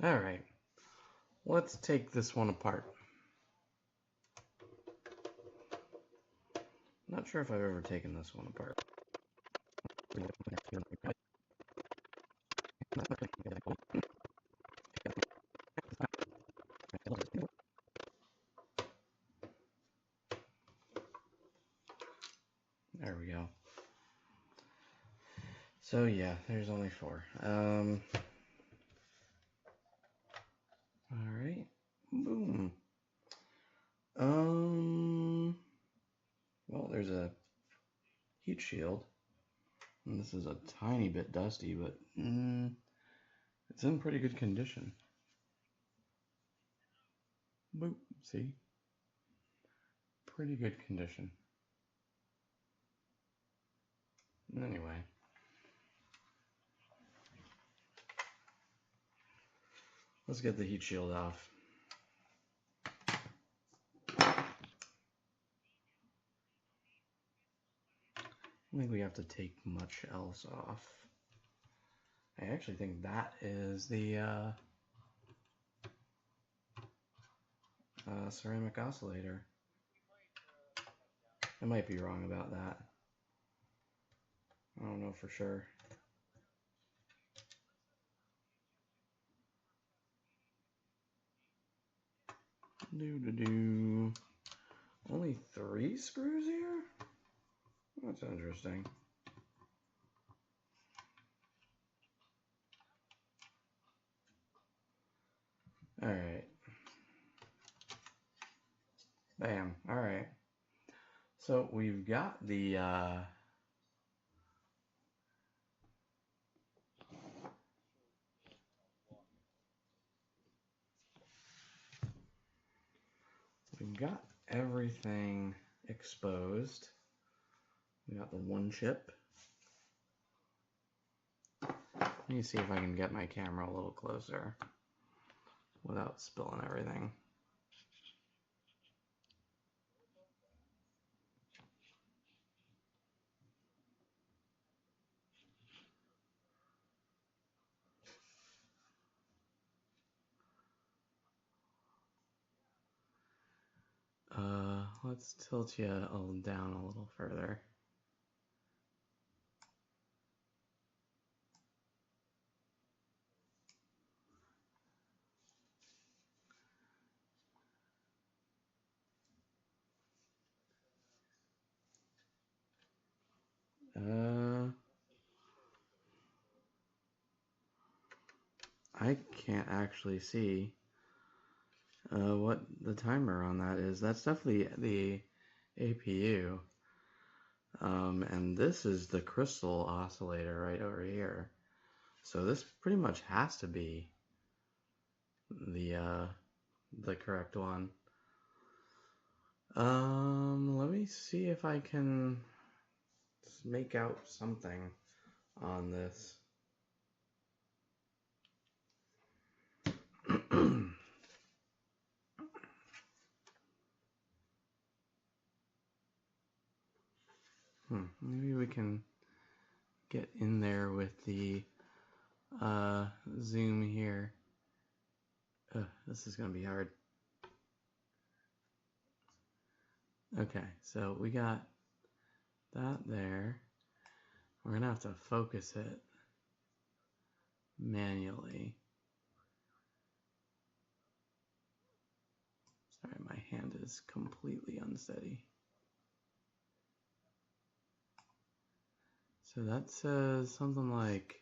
All right, let's take this one apart. Not sure if I've ever taken this one apart. There we go. So yeah, there's only 4. All right, boom. Well, there's a heat shield, and this is a tiny bit dusty, but it's in pretty good condition. Boop, see? Pretty good condition. Anyway. Let's get the heat shield off. I don't think we have to take much else off. I actually think that is the ceramic oscillator. I might be wrong about that. I don't know for sure. Only 3 screws here? That's interesting. Alright. Bam. Alright. So we've got the we've got everything exposed. We got the 1 chip. Let me see if I can get my camera a little closer without spilling everything. Let's tilt you down a little further. I can't actually see what the timer on that is. That's definitely the APU. And this is the crystal oscillator right over here. So this pretty much has to be the correct one. Let me see if I can make out something on this. Maybe we can get in there with the zoom here. This is gonna be hard. Okay, so we got that there. We're gonna have to focus it manually. Sorry, my hand is completely unsteady. So that says something like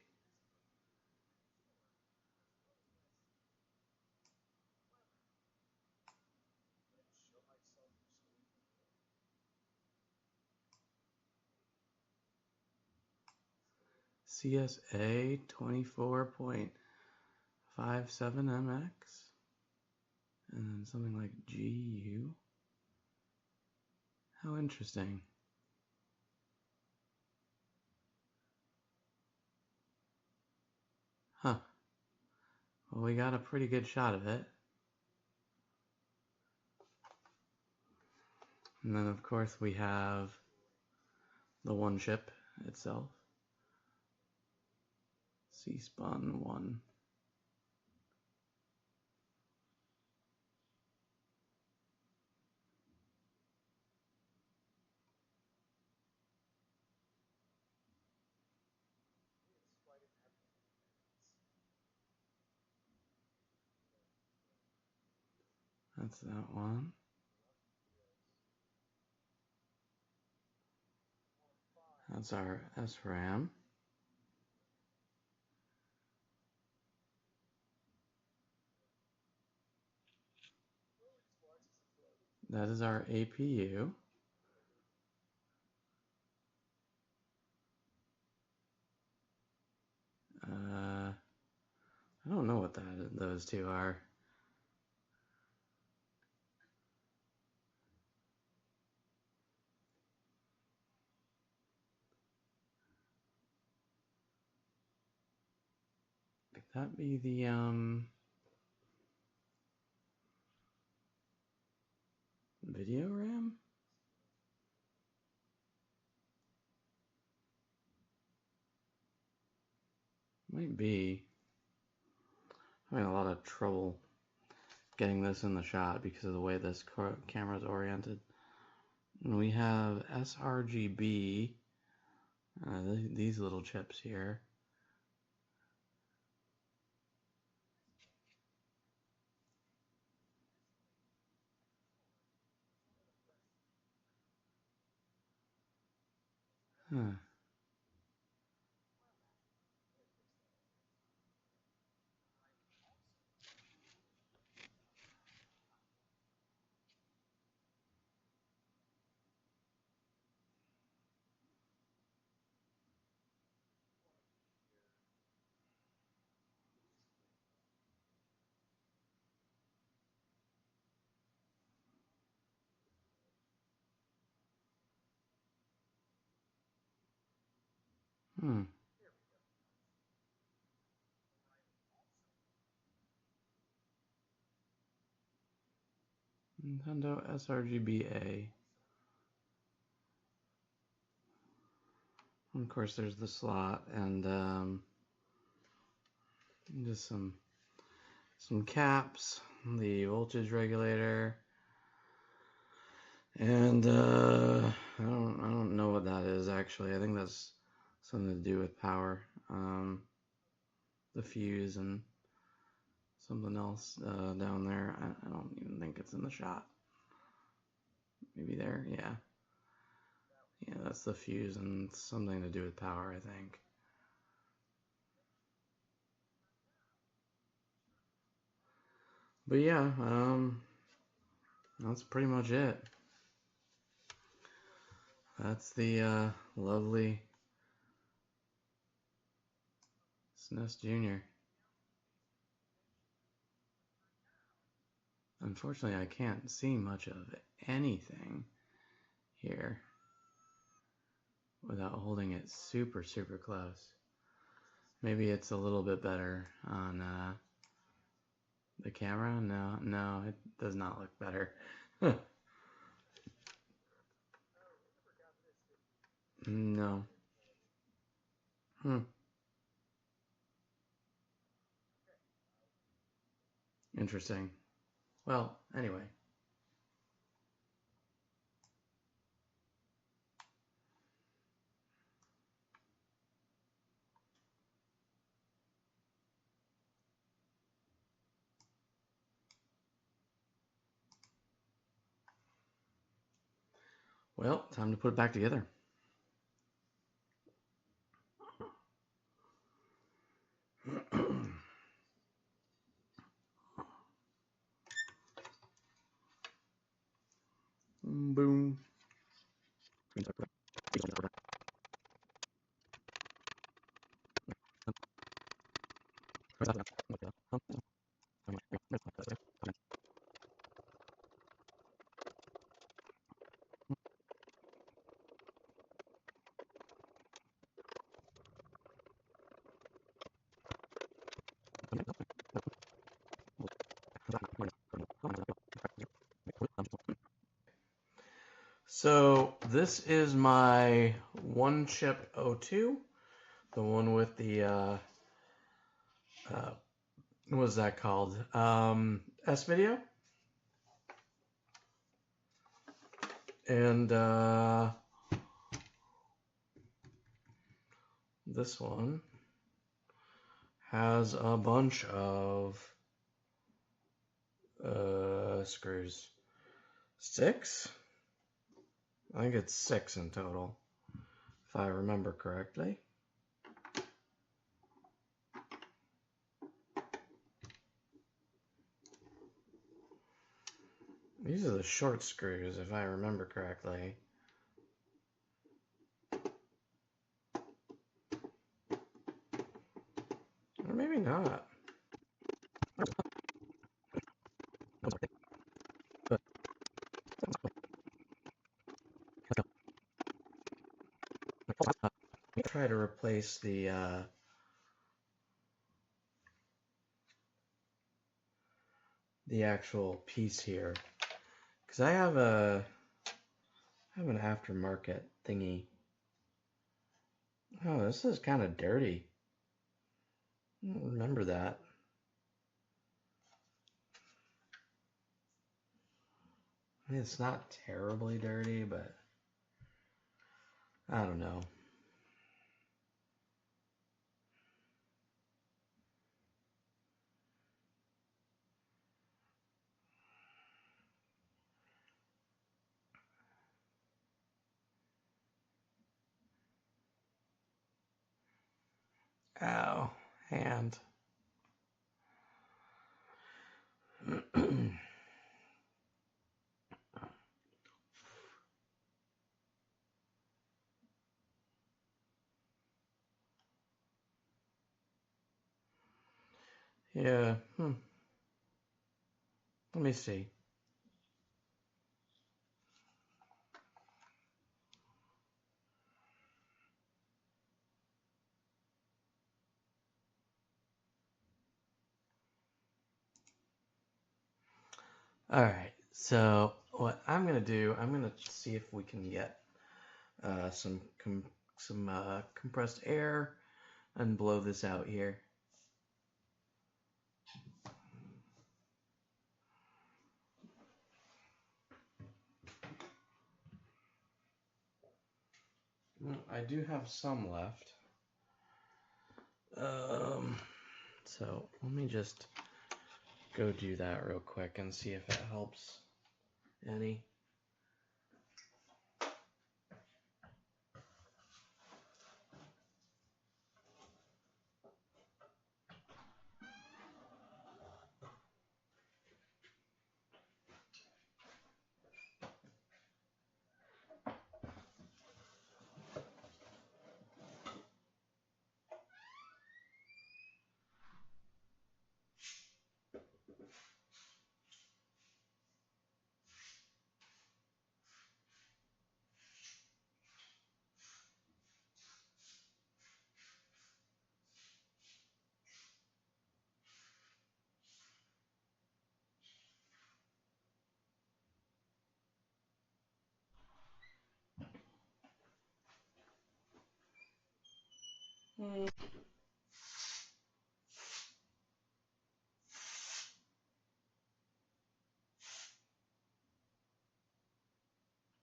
CSA 24.57 MX, and then something like GU. How interesting. Huh. Well, we got a pretty good shot of it. And then, of course, we have the 1 chip itself. C-Spun 1. That's that one. That's our SRAM. That is our APU. I don't know what those two are. Could that be the video RAM? Might be. I'm having a lot of trouble getting this in the shot because of the way this camera is oriented. And we have sRGB, these little chips here. Huh. Nintendo sRGB-A. Of course, there's the slot and just some caps, the voltage regulator, and I don't know what that is actually. I think that's something to do with power. The fuse and something else down there. I don't even think it's in the shot. Maybe there, yeah. Yeah, that's the fuse and something to do with power, I think. But yeah, that's pretty much it. That's the lovely SNES Junior. Unfortunately, I can't see much of anything here without holding it super, super close. Maybe it's a little bit better on the camera. No, it does not look better. No. Interesting. Well, anyway. Well, time to put it back together. Boom. So this is my one chip O2, the one with the what is that called? S video, and this one has a bunch of Screws. 6? I think it's 6 in total, if I remember correctly. These are the short screws, if I remember correctly. Or maybe not. Try to replace the actual piece here, because I have an aftermarket thingy. Oh, this is kind of dirty. I don't remember that. I mean, it's not terribly dirty, but I don't know. Ow, hand. Yeah, let me see. All right, so what I'm gonna do, I'm gonna see if we can get some compressed air and blow this out here. Well, I do have some left. So let me just go do that real quick and see if it helps any.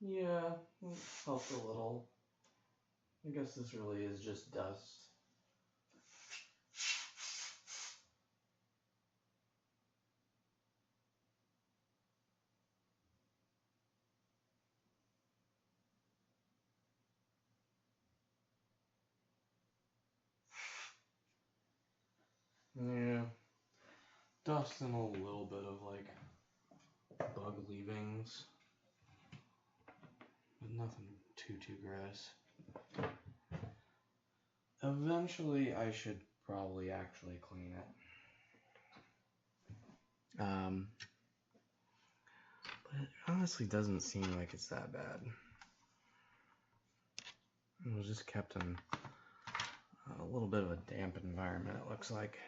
Yeah, it helped a little. I guess this really is just dust. Yeah, dust and a little bit of like bug leavings, but nothing too gross. Eventually, I should probably actually clean it. But it honestly doesn't seem like it's that bad. It was just kept in a little bit of a damp environment, it looks like.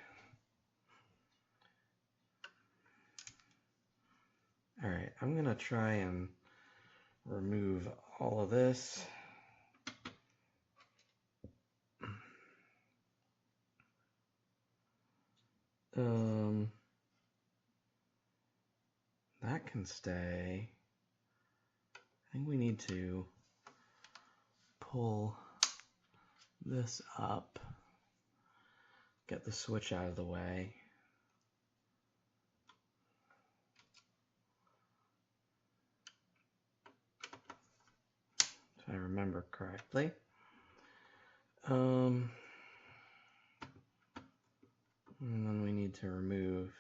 Alright, I'm going to try and remove all of this. That can stay. I think we need to pull this up, get the switch out of the way. if I remember correctly. And then we need to remove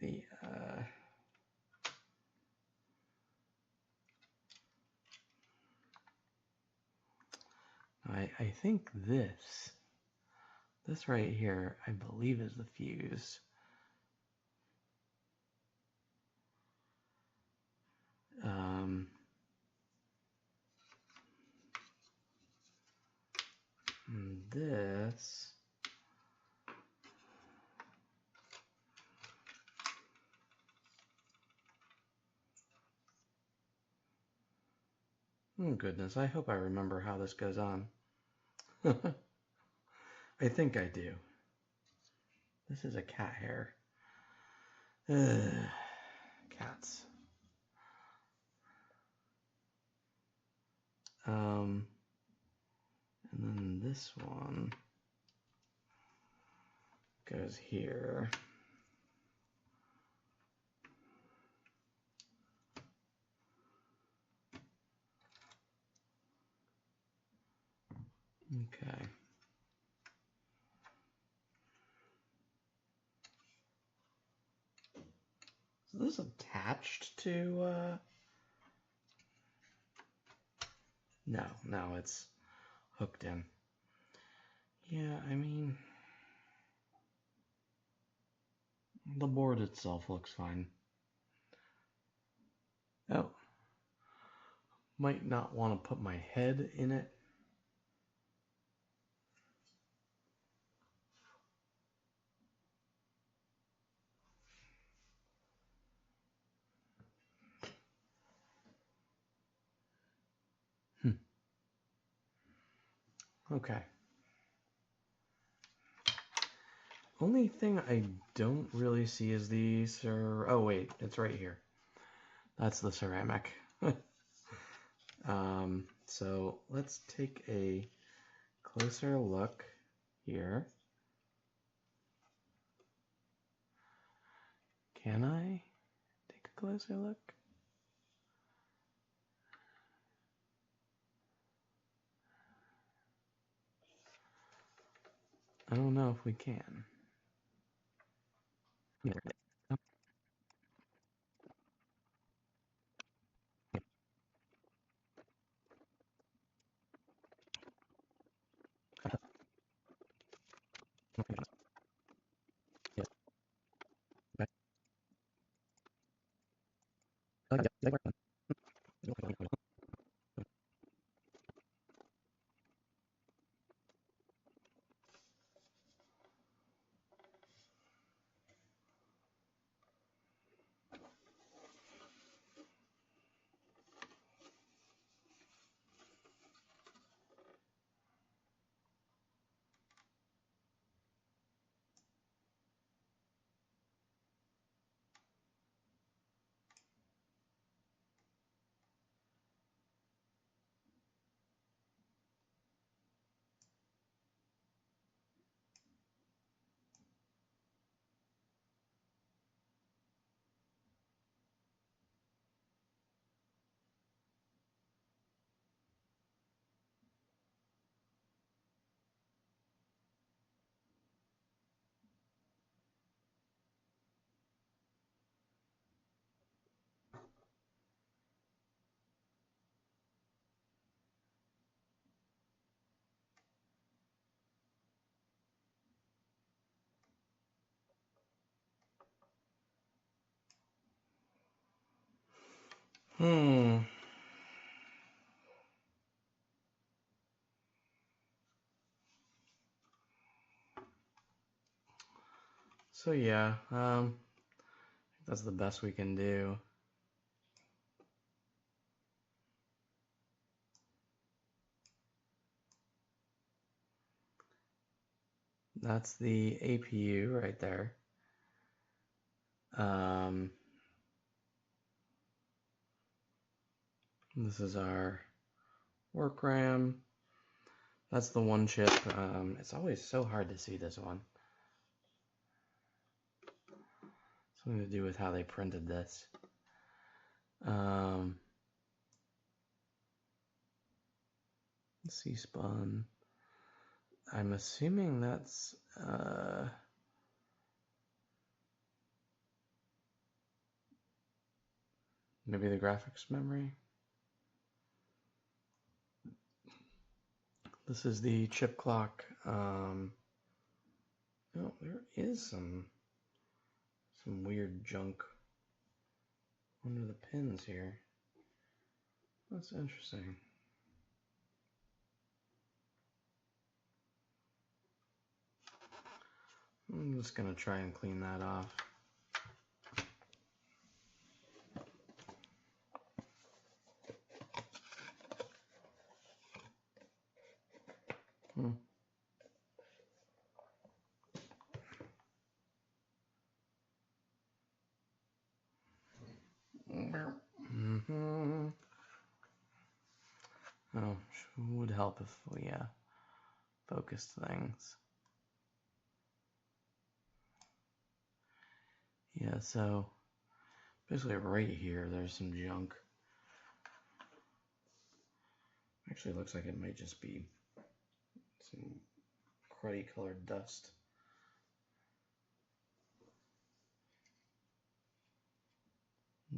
the I think this right here, I believe, is the fuse. And this oh goodness, I hope I remember how this goes on. I think I do. This is a cat hair. Cats. And then this one goes here. Okay. So this is attached to, no, it's hooked in. Yeah, I mean, the board itself looks fine. Oh, might not want to put my head in it. Okay. Only thing I don't really see is the oh wait, it's right here. That's the ceramic. So let's take a closer look here. Can I take a closer look? I don't know if we can. So yeah, that's the best we can do. That's the APU right there. This is our work RAM. That's the one chip. It's always so hard to see this one. Something to do with how they printed this. C-spun. I'm assuming that's maybe the graphics memory. This is the chip clock. Oh, there is some weird junk under the pins here. That's interesting. I'm just gonna try and clean that off. Oh, would help if we focused things. Yeah, so basically right here, there's some junk. Actually, it looks like it might just be some cruddy colored dust.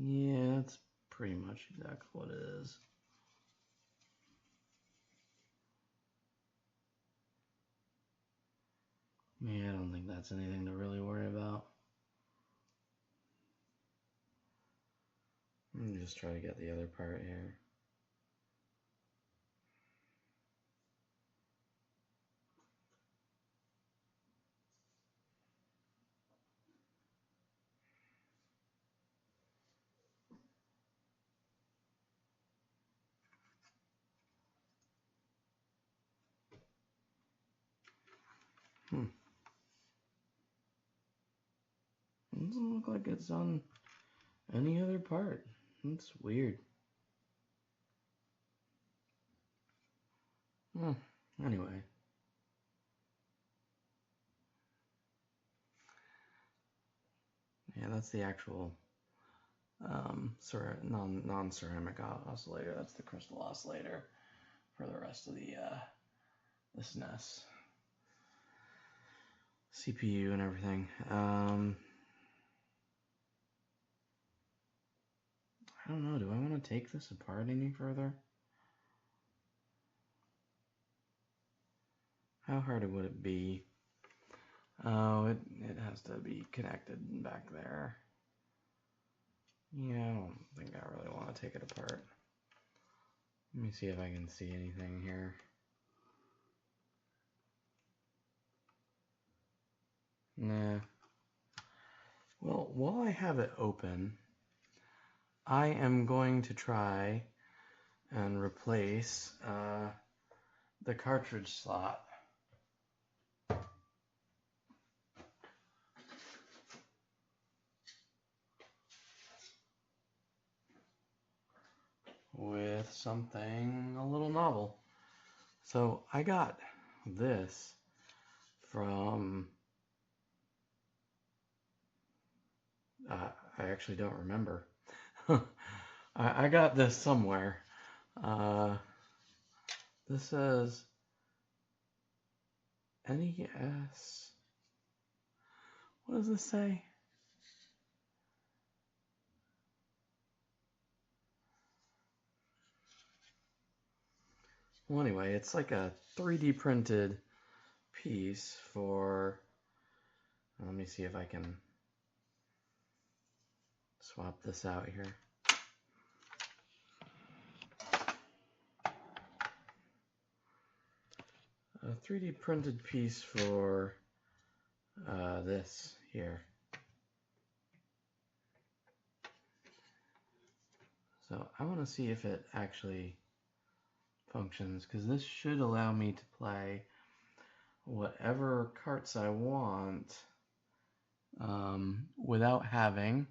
Yeah, that's pretty much exactly what it is. Yeah, I don't think that's anything to really worry about. Let me just try to get the other part here. It doesn't look like it's on any other part. That's weird. Anyway. Yeah, that's the actual non-ceramic oscillator. That's the crystal oscillator for the rest of the SNES CPU and everything. I don't know. Do I want to take this apart any further? How hard would it be? Oh, it has to be connected back there. Yeah, I don't think I really want to take it apart. Let me see if I can see anything here. Nah. Well, while I have it open, I am going to try and replace the cartridge slot. With something a little novel. So I got this from, I actually don't remember. I got this somewhere. This says NES. What does this say? Well, anyway, it's like a 3D printed piece for, let me see if I can swap this out here. A 3D printed piece for this here. So I want to see if it actually functions, because this should allow me to play whatever carts I want without having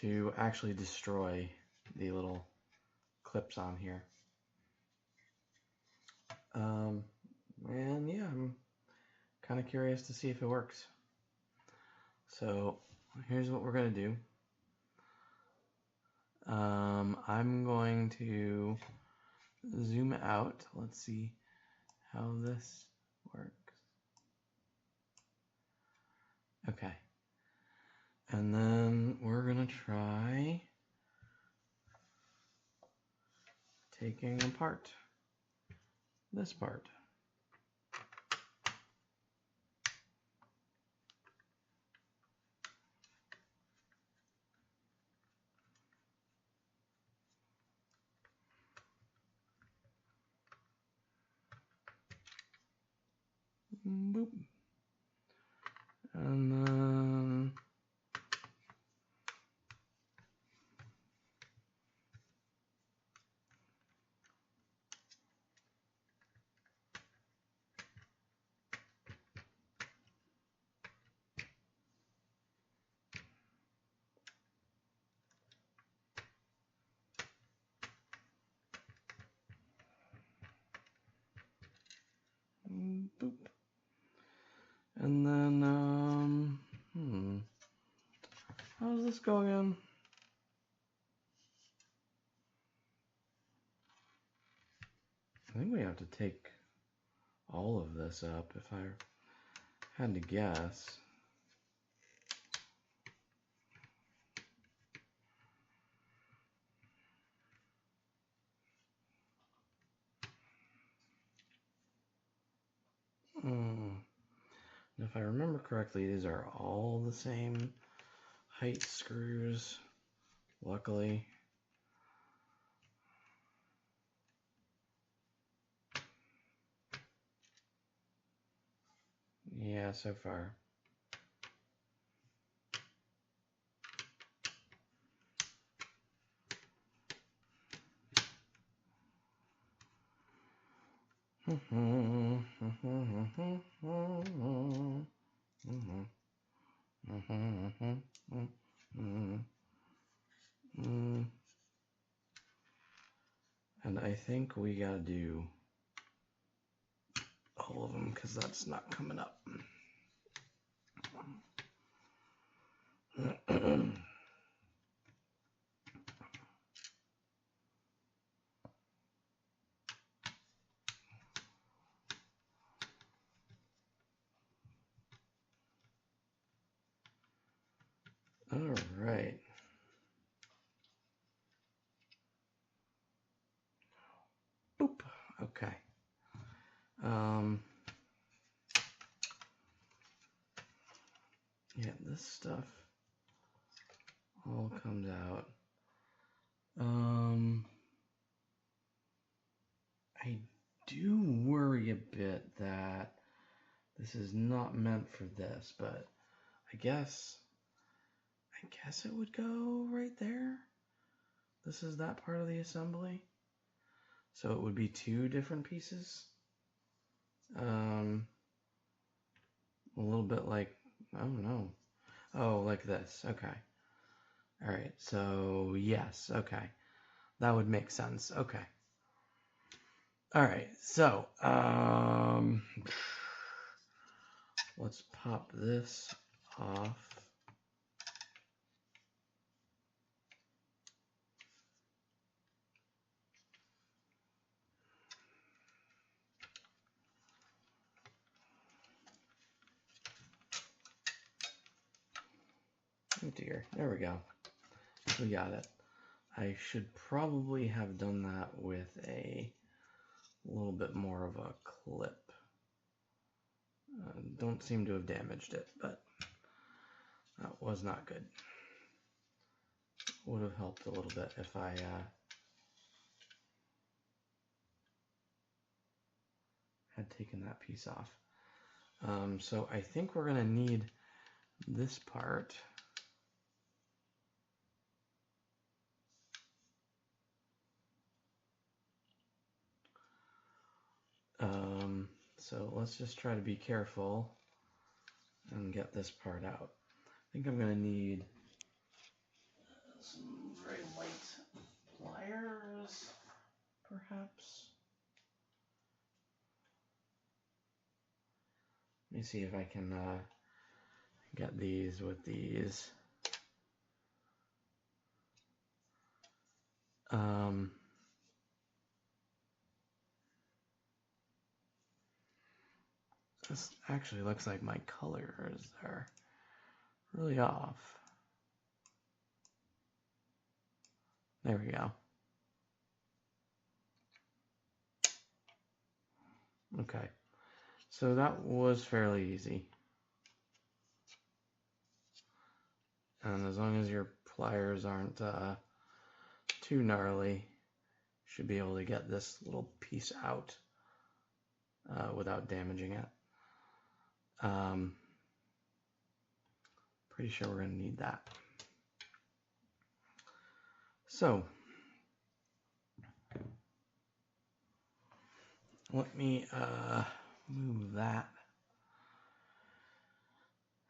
to actually destroy the little clips on here. And yeah, I'm kind of curious to see if it works. So here's what we're going to do. I'm going to zoom out. Let's see how this works. Okay. And then we're going to try taking apart this part. Boop. And then boop. And then, how does this go again? I think we have to take all of this up if I had to guess. If I remember correctly, these are all the same height screws, luckily. Yeah, so far. And I think we gotta do all of them because that's not coming up. All right. Boop. Okay. Yeah, this stuff all comes out. I do worry a bit that this is not meant for this, but I guess it would go right there. This is that part of the assembly. So it would be two different pieces. A little bit like, I don't know. Oh, like this. Okay. All right. So yes. Okay. That would make sense. Okay. All right. So, let's pop this off. Oh dear. There we go. We got it. I should probably have done that with a little bit more of a clip. Don't seem to have damaged it, but that was not good. Would have helped a little bit if I had taken that piece off. So I think we're going to need this part. So let's just try to be careful and get this part out. I think I'm going to need some very light pliers, perhaps. Let me see if I can get these with these. This actually looks like my colors are really off. There we go. Okay, so that was fairly easy. And as long as your pliers aren't too gnarly, you should be able to get this little piece out without damaging it. Pretty sure we're going to need that. So, let me move that.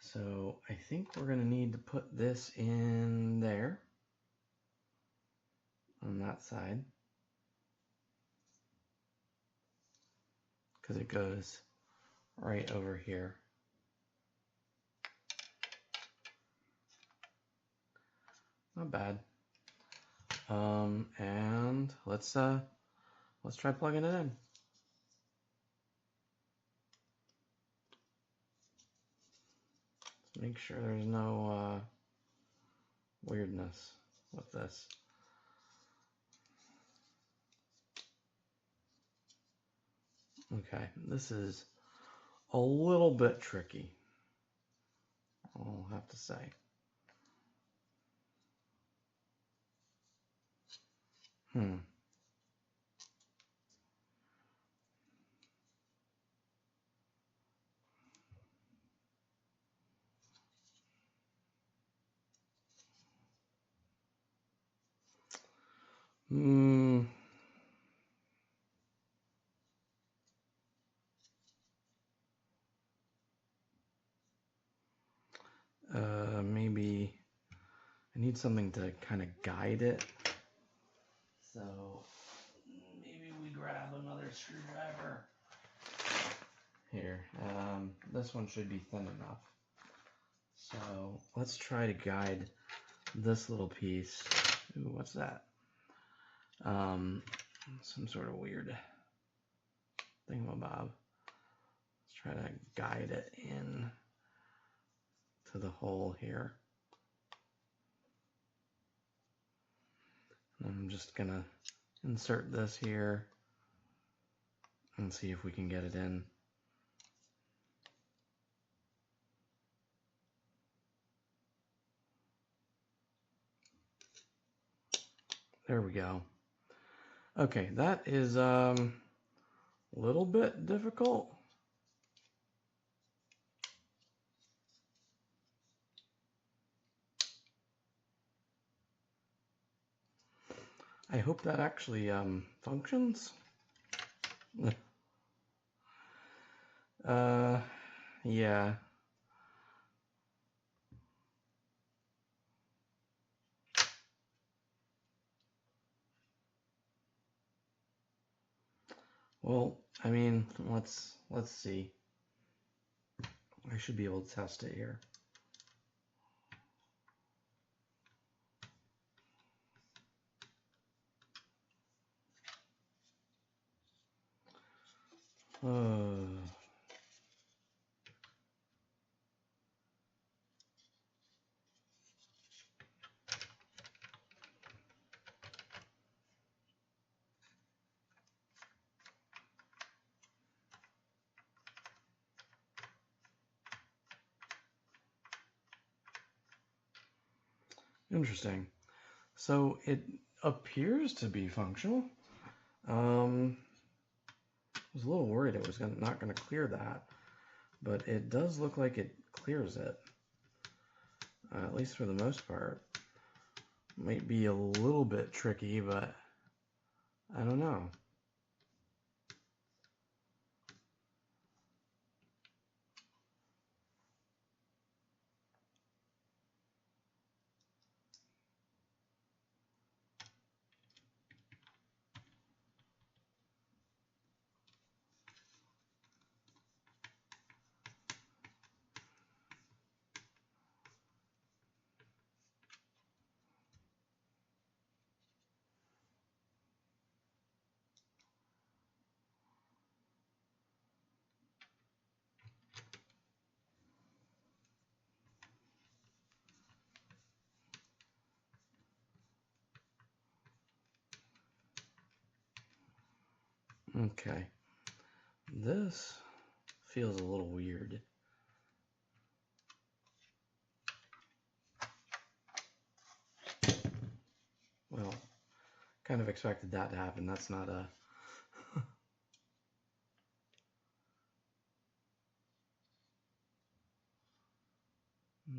So I think we're going to need to put this in there on that side because it goes right over here. Not bad. And let's try plugging it in. Make sure there's no weirdness with this. Okay, this is a little bit tricky, I'll have to say. Maybe I need something to kind of guide it. So maybe we grab another screwdriver. Here, this one should be thin enough. So let's try to guide this little piece. Ooh, what's that? Some sort of weird thingamabob. Let's try to guide it in to the hole here. And I'm just gonna insert this here and see if we can get it in. There we go. Okay, that is a little bit difficult. I hope that actually functions. Yeah. Well, I mean, let's see. I should be able to test it here. Interesting. So it appears to be functional. I was a little worried it was not going to clear that, but it does look like it clears it, at least for the most part. Might be a little bit tricky, but I don't know. Okay, this feels a little weird. Well, kind of expected that to happen. That's not a...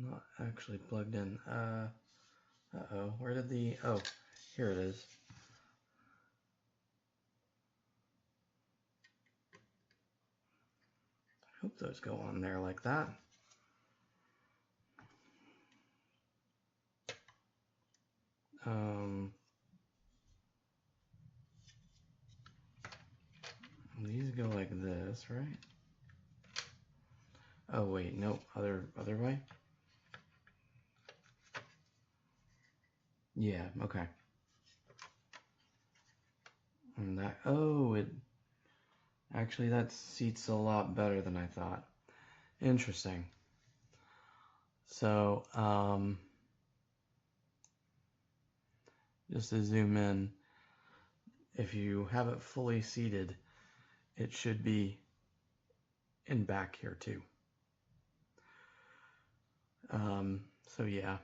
not actually plugged in. Uh-oh, where did the... oh, here it is. I hope those go on there like that. These go like this, right? Oh wait, nope, other way? Yeah, okay. And that, oh, it, actually that seats a lot better than I thought. Interesting. So, just to zoom in, if you have it fully seated, it should be in back here too. So yeah.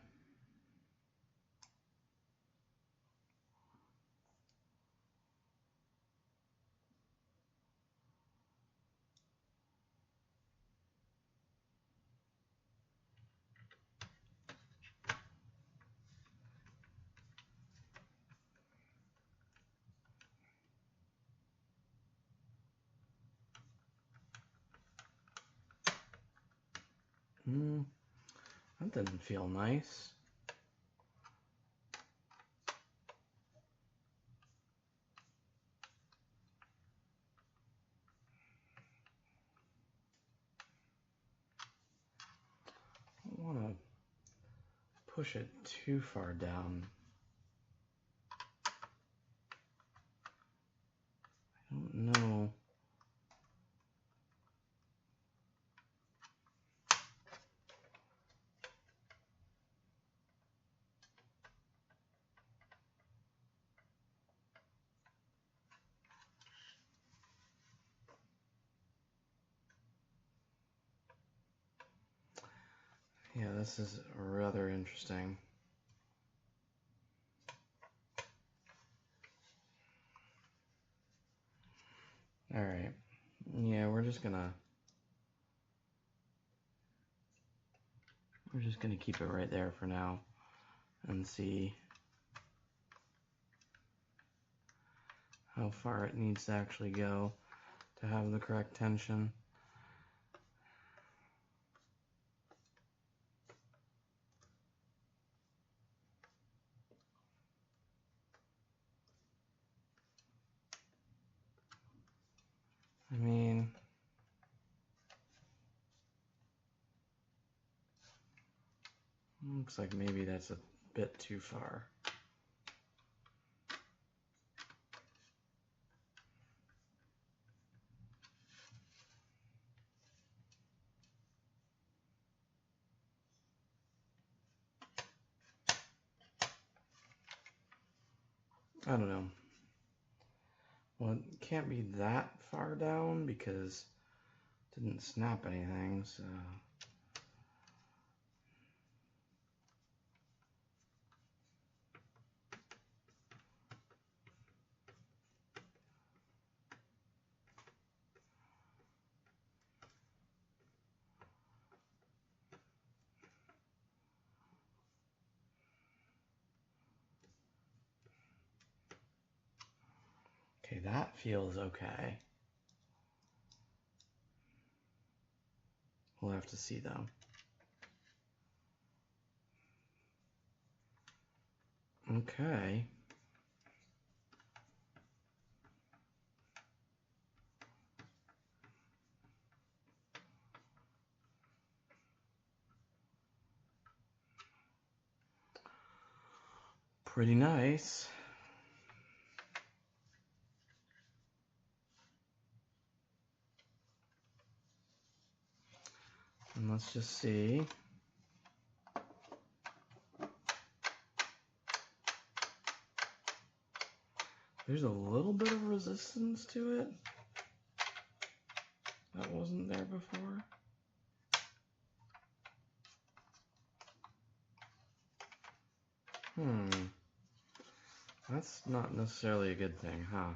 That didn't feel nice. I don't want to push it too far down. I don't know. Yeah, this is rather interesting. All right. Yeah, we're just gonna keep it right there for now and see how far it needs to actually go to have the correct tension. I mean, looks like maybe that's a bit too far. I don't know. Well, it can't be that far down because it didn't snap anything, so... Okay, that feels okay. We'll have to see though. Okay. Pretty nice. And let's just see. There's a little bit of resistance to it that wasn't there before. That's not necessarily a good thing, huh?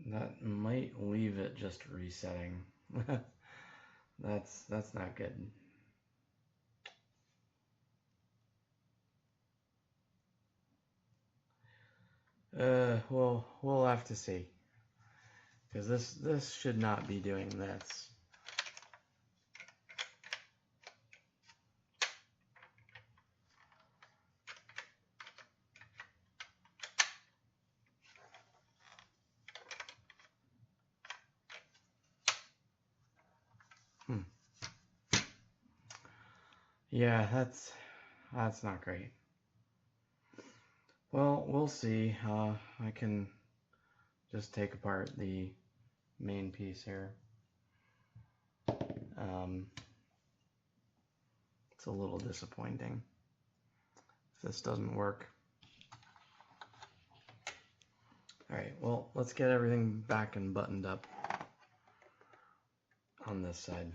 That might leave it just resetting. That's not good. Well, we'll have to see, because this should not be doing this. Yeah, that's not great. Well, we'll see. I can just take apart the main piece here. It's a little disappointing if this doesn't work. Alright, well, let's get everything back and buttoned up on this side.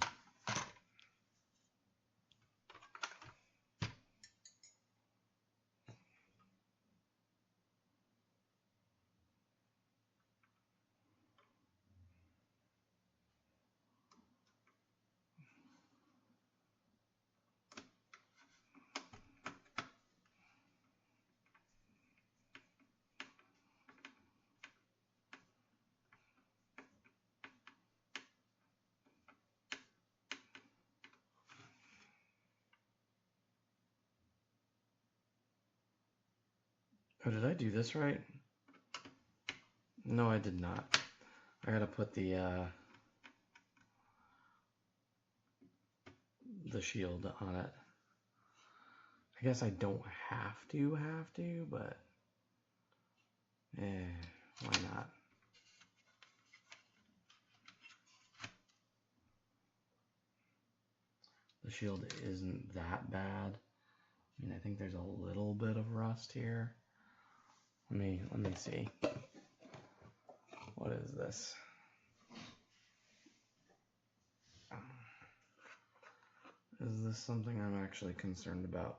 Oh, did I do this right? No, I did not. I gotta put the shield on it. I guess I don't have to, but why not? The shield isn't that bad. I mean, I think there's a little bit of rust here. Let me see. What is this? Is this something I'm actually concerned about?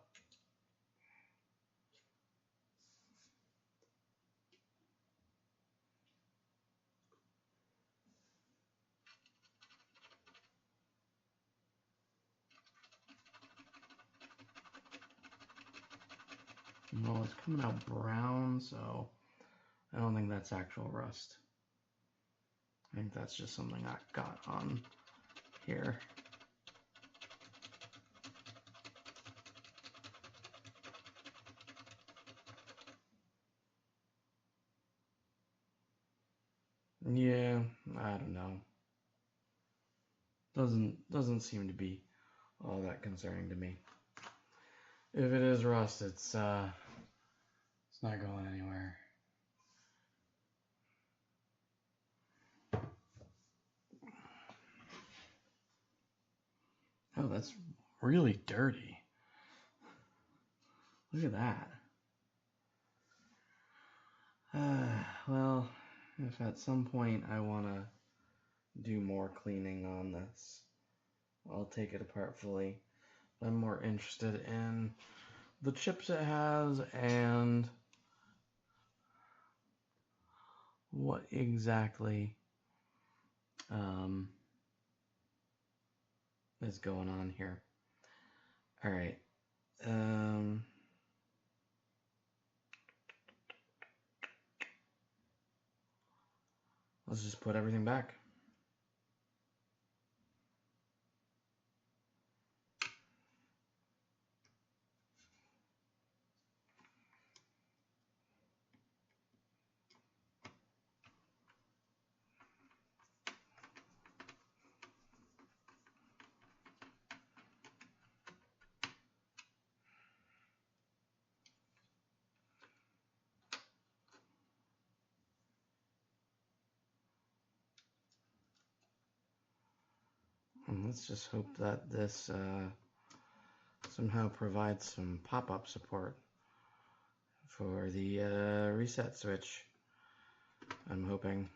Well, it's coming out brown, so I don't think that's actual rust. I think that's just something I got on here. Yeah, I don't know. Doesn't seem to be all that concerning to me. If it is rust, it's not going anywhere. Oh, that's really dirty. Look at that. Well, if at some point I want to do more cleaning on this, I'll take it apart fully. I'm more interested in the chips it has and what exactly is going on here. All right. Let's just put everything back. Let's just hope that this somehow provides some pop-up support for the reset switch. I'm hoping.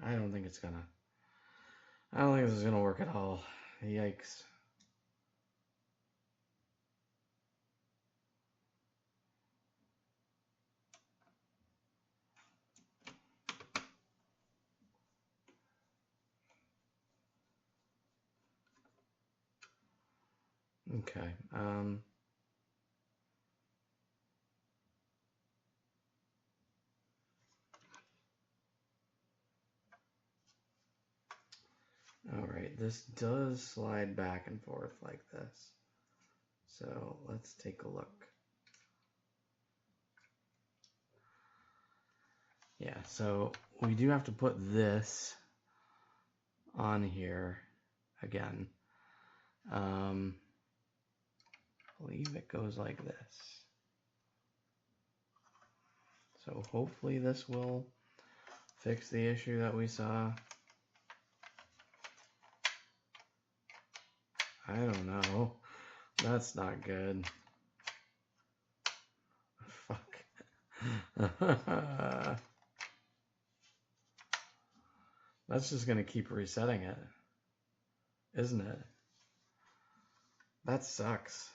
I don't think it's gonna. I don't think this is gonna work at all. Yikes. Okay. All right, this does slide back and forth like this. So let's take a look. Yeah, so we do have to put this on here again. I believe it goes like this. So hopefully this will fix the issue that we saw. I don't know. That's not good. Fuck. That's just gonna keep resetting it, isn't it? That sucks.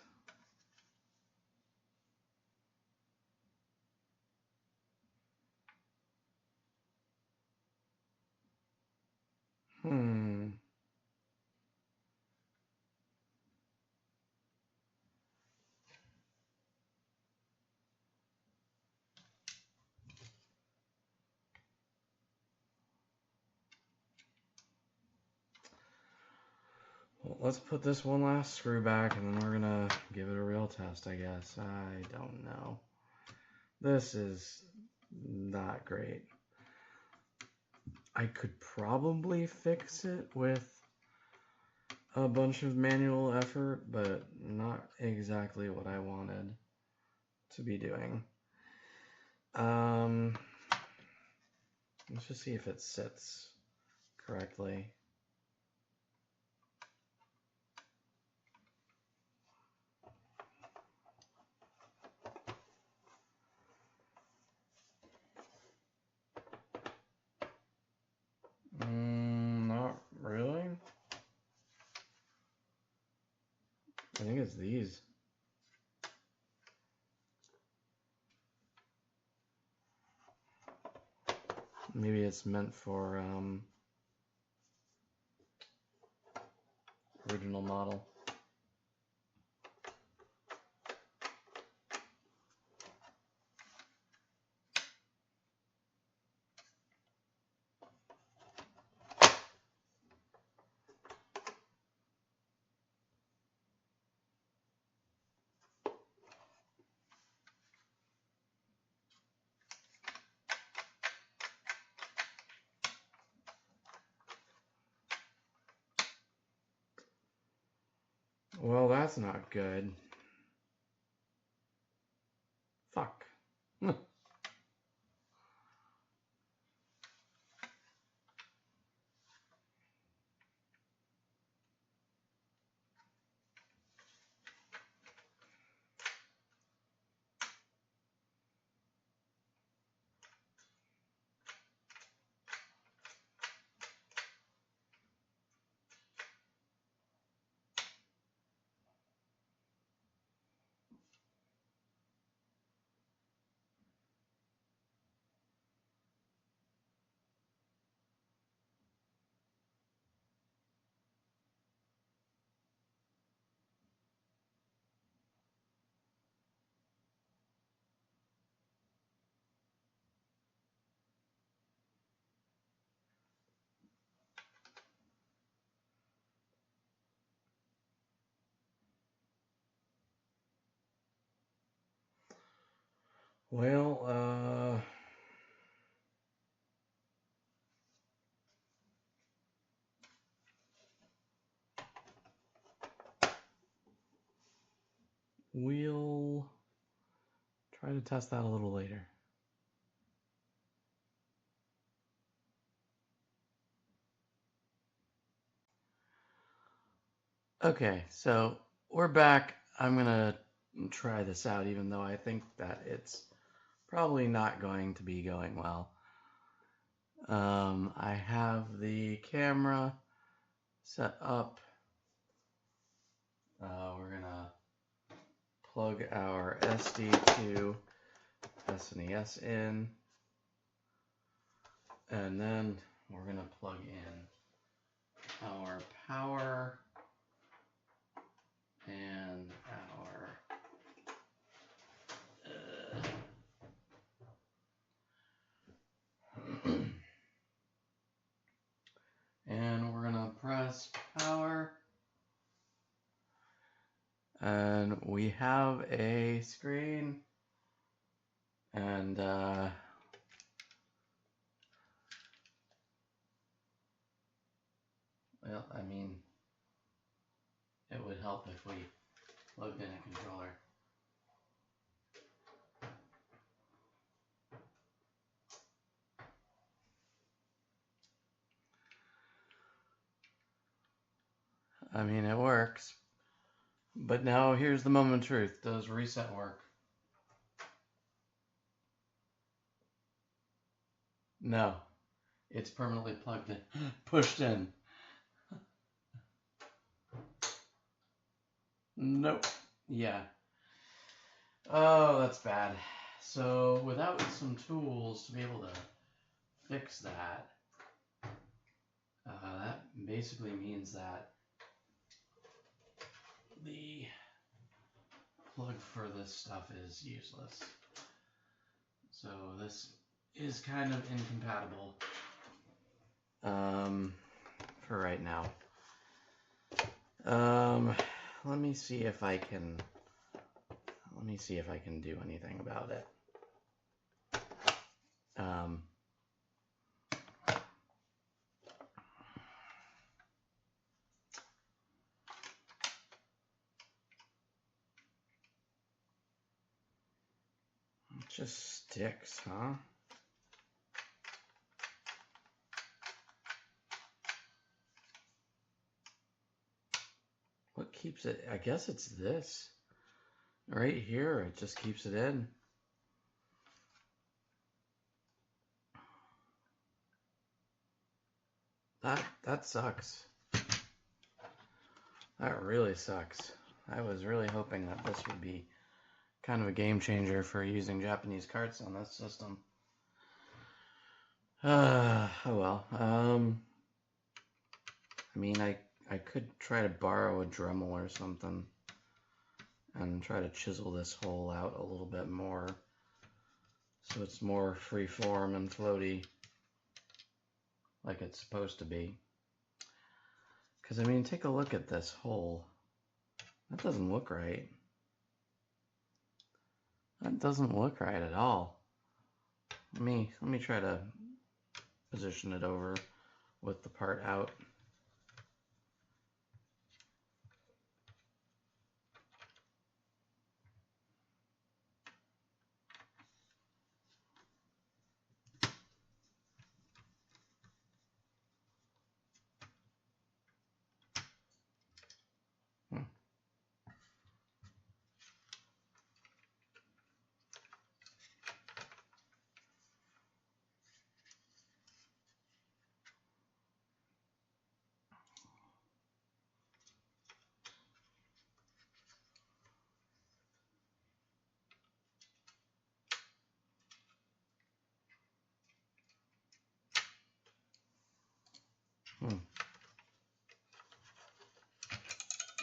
Well, let's put this one last screw back and then we're gonna give it a real test, I guess. I don't know. This is not great. I could probably fix it with a bunch of manual effort, but not exactly what I wanted to be doing. Let's just see if it sits correctly. Not really. I think it's these. Maybe it's meant for original model. Well, that's not good. Fuck. Well, we'll try to test that a little later. Okay, so we're back. I'm gonna try this out, even though I think that it's probably not going to be going well. I have the camera set up. We're gonna plug our SD to SNES in, and then we're gonna plug in our power and our and we're gonna press power, and we have a screen, and well, I mean, it would help if we plugged in a controller. I mean, it works. But now here's the moment of truth. Does reset work? No. It's permanently plugged in, pushed in. Nope. Yeah. Oh, that's bad. So without some tools to be able to fix that, that basically means that the plug for this stuff is useless. So this is kind of incompatible for right now. Let me see if I can do anything about it. It just sticks, huh? What keeps it? I guess it's this. Right here, it just keeps it in. That sucks. That really sucks. I was really hoping that this would be kind of a game changer for using Japanese carts on this system. Oh well. I mean, I could try to borrow a Dremel or something and try to chisel this hole out a little bit more so it's more free form and floaty like it's supposed to be. Because, I mean, take a look at this hole. That doesn't look right. That doesn't look right at all. Let me try to position it over with the part out.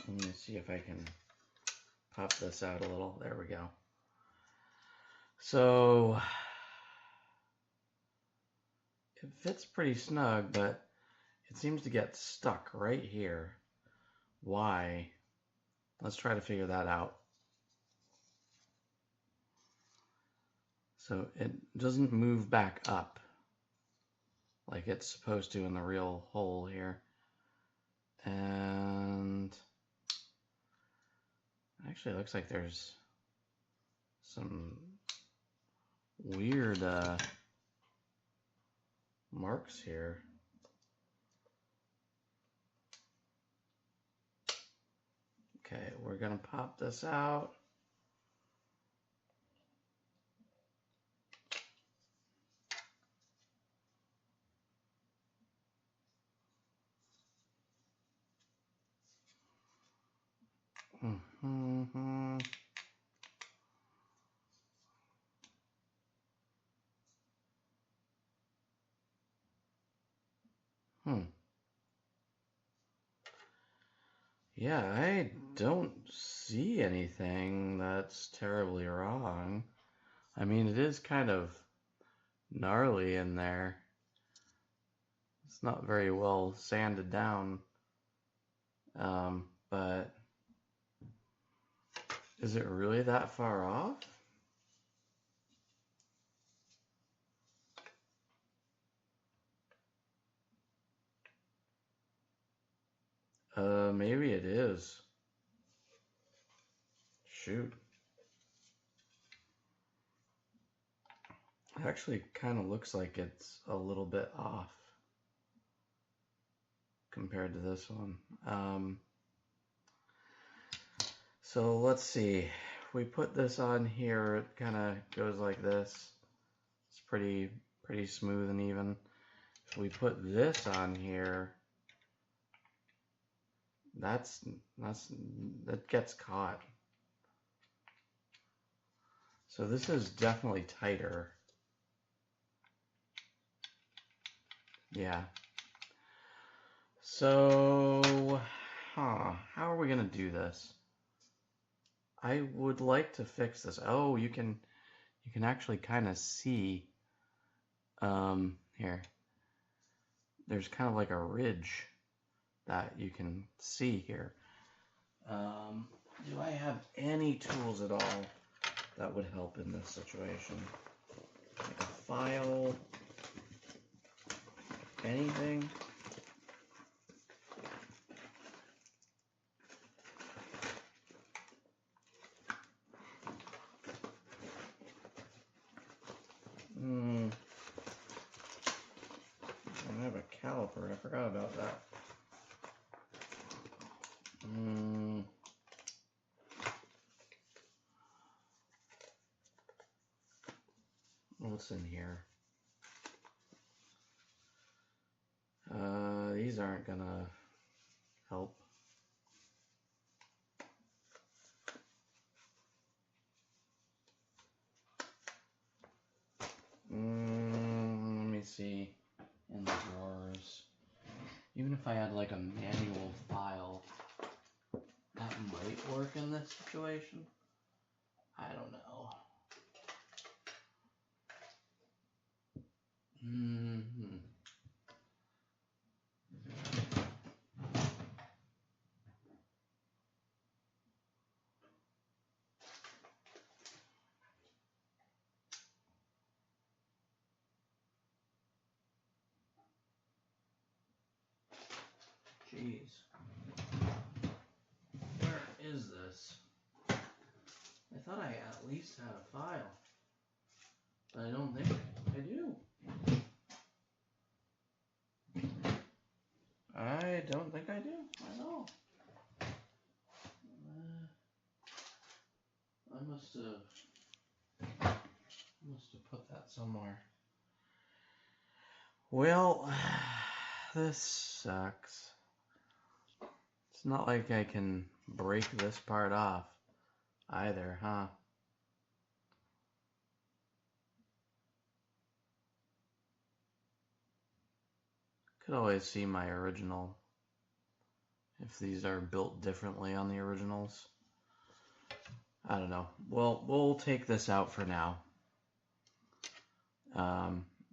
Let me see if I can pop this out a little. There we go. So it fits pretty snug, but it seems to get stuck right here. Why? Let's try to figure that out. So it doesn't move back up like it's supposed to in the real hole here. And actually it looks like there's some weird marks here. Okay, we're gonna pop this out. Mm-hmm. Yeah, I don't see anything that's terribly wrong. I mean, it is kind of gnarly in there. It's not very well sanded down. But is it really that far off? Maybe it is. Shoot. It actually kind of looks like it's a little bit off compared to this one. So let's see. If we put this on here, it kind of goes like this. It's pretty smooth and even. If we put this on here, that gets caught. So this is definitely tighter. Yeah. So, how are we gonna do this? I would like to fix this. Oh, you can actually kind of see. Here. There's kind of like a ridge that you can see here. Do I have any tools at all that would help in this situation? Like a file, anything? I have a caliper. I forgot about that. What's in here? These aren't gonna help. Let me see in the drawers. Even if I had like a manual file, that might work in this situation. I don't know. Jeez. Where is this? I thought I at least had a file, but I don't think I do. I don't think I do at all. I must have put that somewhere. Well, this sucks. It's not like I can break this part off either, huh? Could always see my original if these are built differently on the originals. I don't know. Well, we'll take this out for now.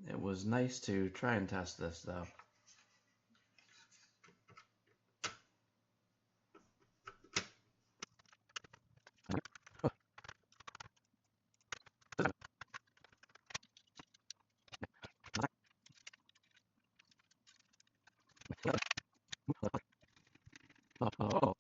It was nice to try and test this, though. Oh.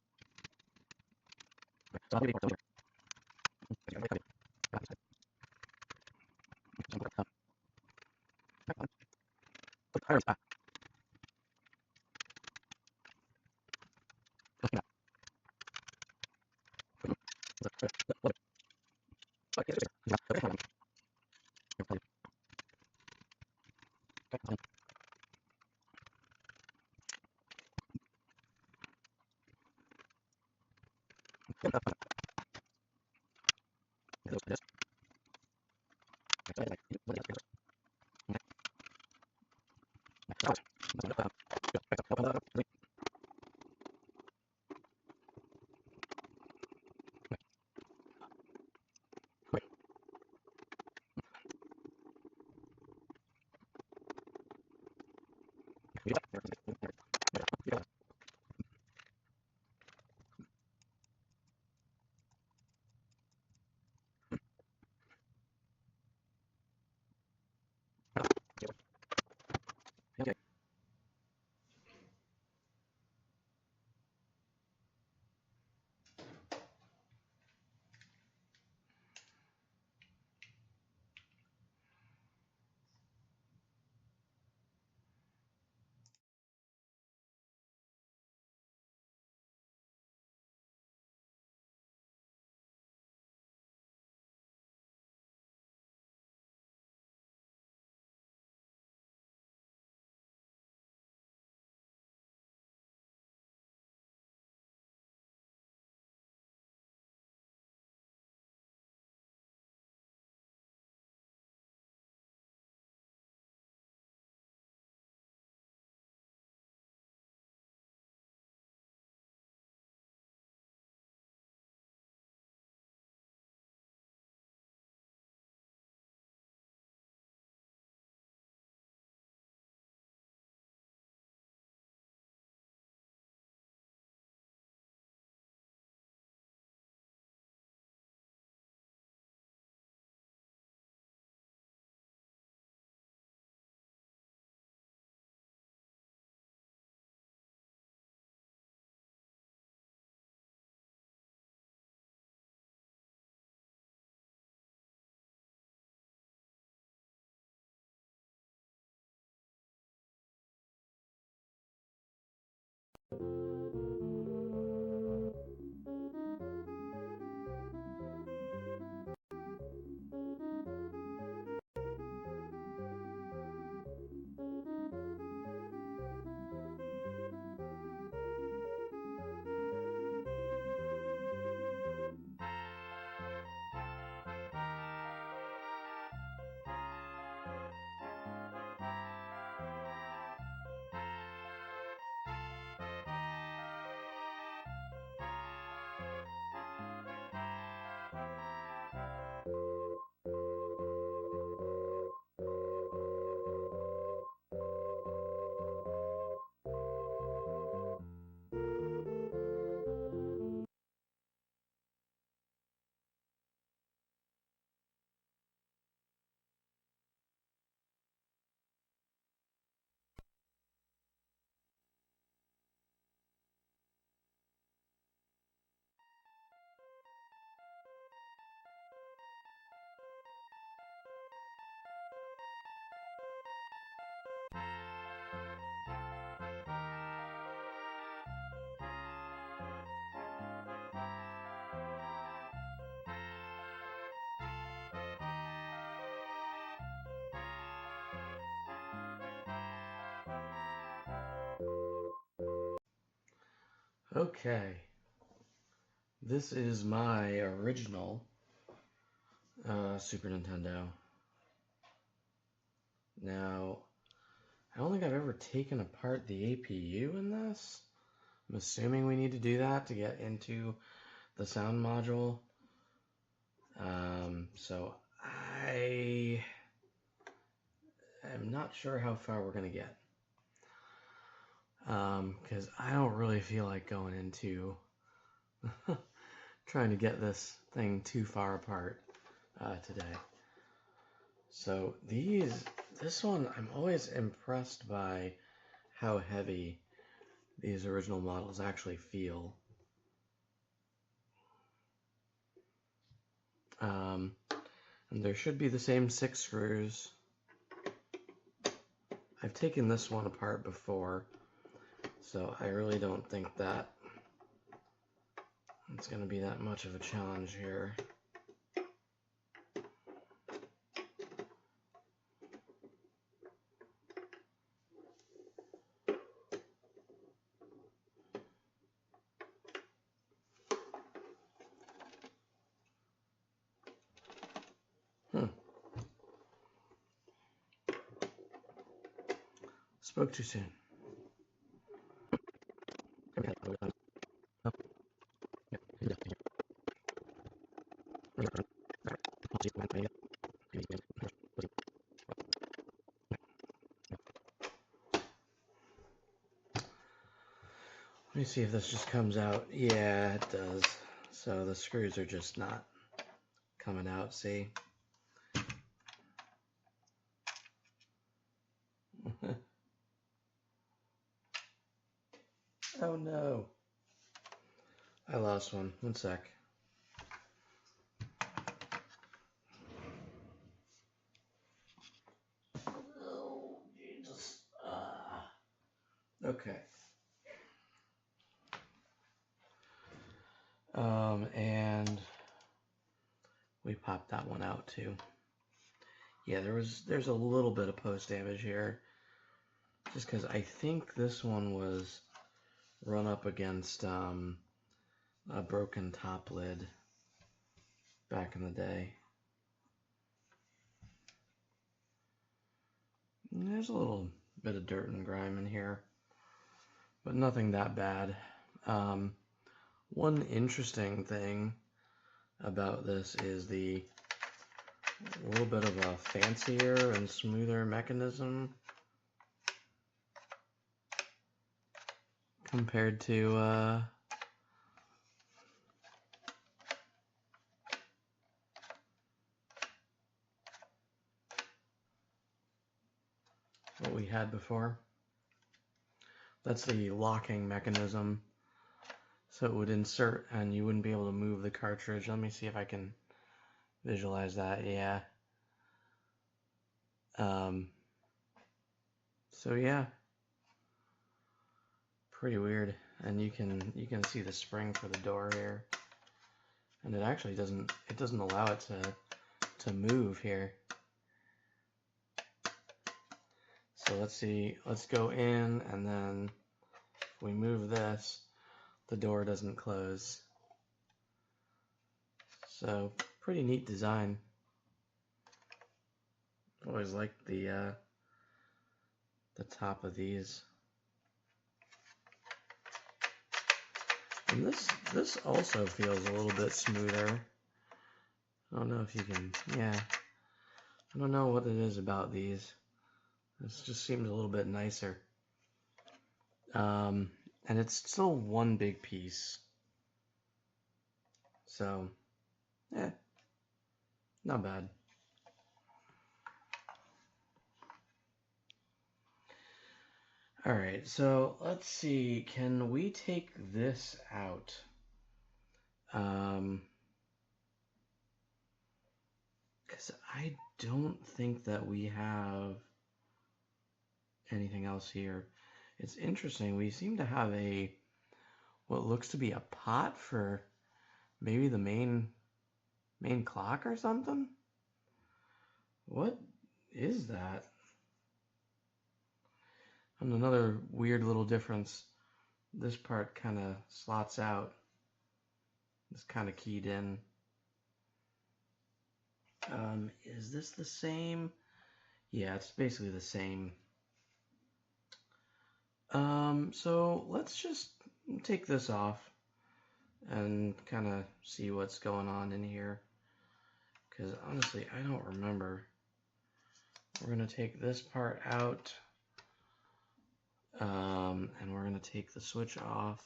Okay, this is my original Super Nintendo. Now, I don't think I've ever taken apart the APU in this. I'm assuming we need to do that to get into the sound module. So I am not sure how far we're going to get. Because I don't really feel like going into trying to get this thing too far apart today. So this one, I'm always impressed by how heavy these original models actually feel. And there should be the same 6 screws. I've taken this one apart before, so I really don't think that it's going to be that much of a challenge here. Spoke too soon. Let me see if this just comes out. Yeah, it does. So the screws are just not coming out, see? Oh no. I lost one. One sec. Oh, Jesus. Okay. And we popped that one out too. Yeah, there's a little bit of post damage here. Just because I think this one was run up against a broken top lid back in the day. And there's a little bit of dirt and grime in here, but nothing that bad. One interesting thing about this is the little bit of a fancier and smoother mechanism compared to what we had before. That's the locking mechanism. So it would insert and you wouldn't be able to move the cartridge. Let me see if I can visualize that. Yeah. So yeah, pretty weird. And you can see the spring for the door here, and it actually doesn't allow it to move here. So let's see. Let's go in, and then if we move this, the door doesn't close. So pretty neat design. Always liked the top of these. And this also feels a little bit smoother. I don't know if you can, yeah. I don't know what it is about these. This just seems a little bit nicer. And it's still one big piece. So, yeah, not bad. All right, so let's see. Can we take this out? Because I don't think that we have anything else here. It's interesting. We seem to have what looks to be a pot for maybe the main clock or something. What is that? And another weird little difference, this part kind of slots out. It's kind of keyed in. Is this the same? Yeah, it's basically the same. So let's just take this off and kind of see what's going on in here. Because honestly, I don't remember. We're going to take this part out. And we're going to take the switch off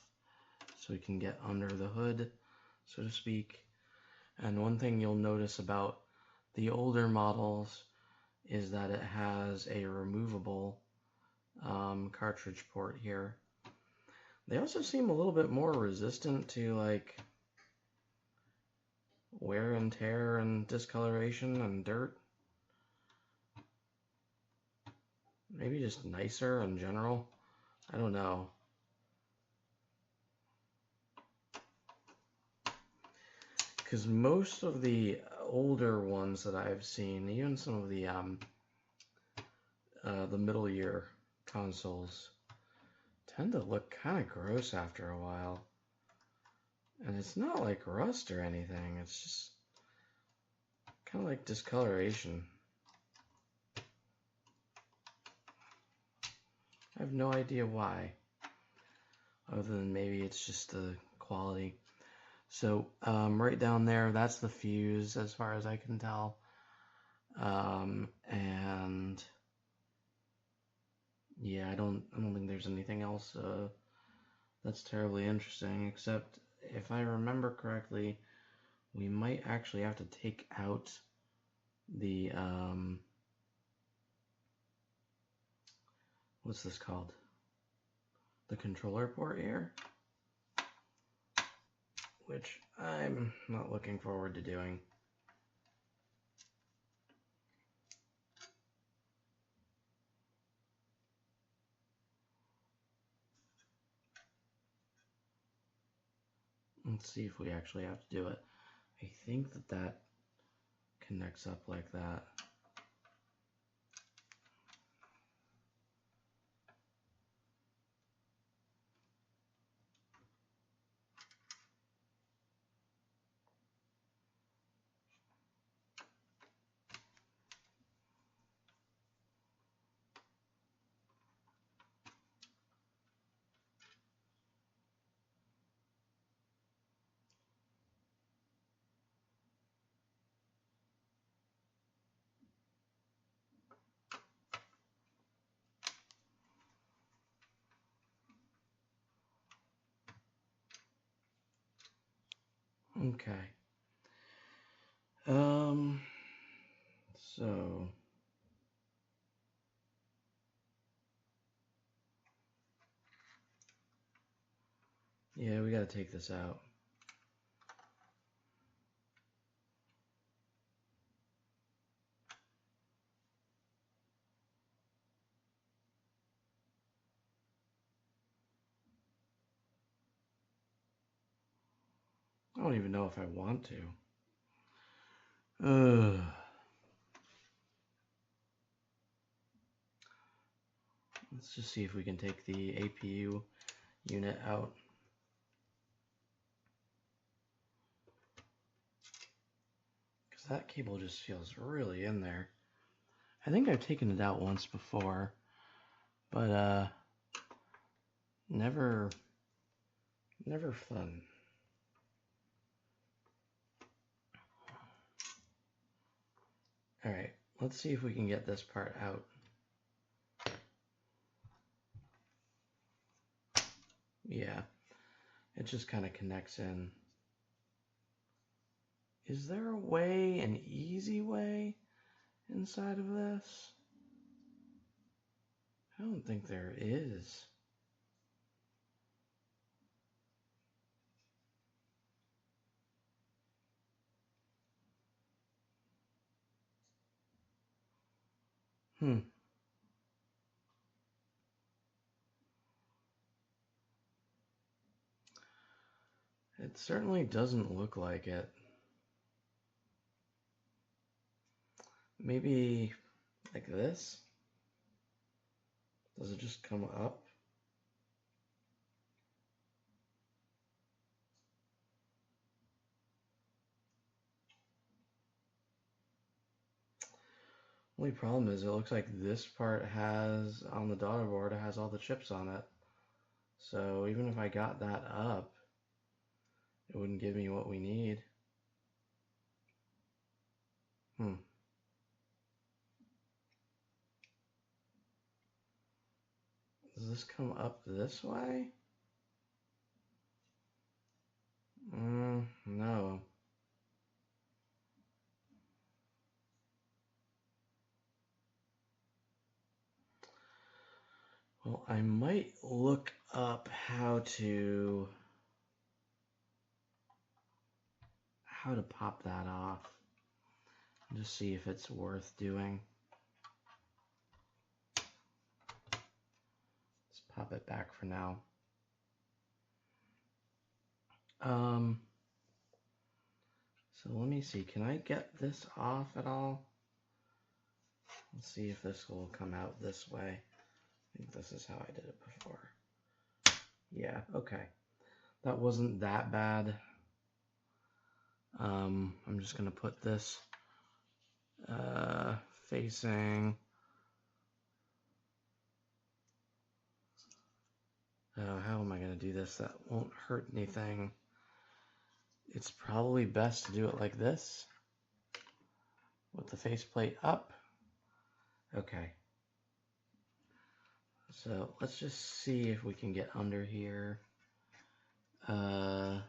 so we can get under the hood, so to speak. And one thing you'll notice about the older models is that it has a removable cartridge port here. They also seem a little bit more resistant to like wear and tear and discoloration and dirt. Maybe just nicer in general. I don't know. Because most of the older ones that I've seen, even some of the middle year consoles, tend to look kind of gross after a while. And it's not like rust or anything. It's just kind of like discoloration. I have no idea why, other than maybe it's just the quality. So right down there, that's the fuse as far as I can tell. And yeah, I don't think there's anything else that's terribly interesting, except if I remember correctly, we might actually have to take out the what's this called? The controller port here, which I'm not looking forward to doing. Let's see if we actually have to do it. I think that connects up like that. Okay. So yeah, we gotta take this out. I don't even know if I want to. Let's just see if we can take the APU unit out. Because that cable just feels really in there. I think I've taken it out once before, but never fun. All right, let's see if we can get this part out. Yeah, it just kind of connects in. Is there a way, an easy way inside of this? I don't think there is. It certainly doesn't look like it. Maybe like this? Does it just come up? Only problem is it looks like this part has, on the daughter board, it has all the chips on it. So even if I got that up, it wouldn't give me what we need. Does this come up this way? No. Well, I might look up how to pop that off. And just see if it's worth doing. Let's pop it back for now. So let me see, can I get this off at all? Let's see if this will come out this way. I think this is how I did it before. Yeah, okay. That wasn't that bad. I'm just gonna put this facing. How am I going to do this? That won't hurt anything. It's probably best to do it like this, with the faceplate up. Okay. So let's just see if we can get under here. Oh,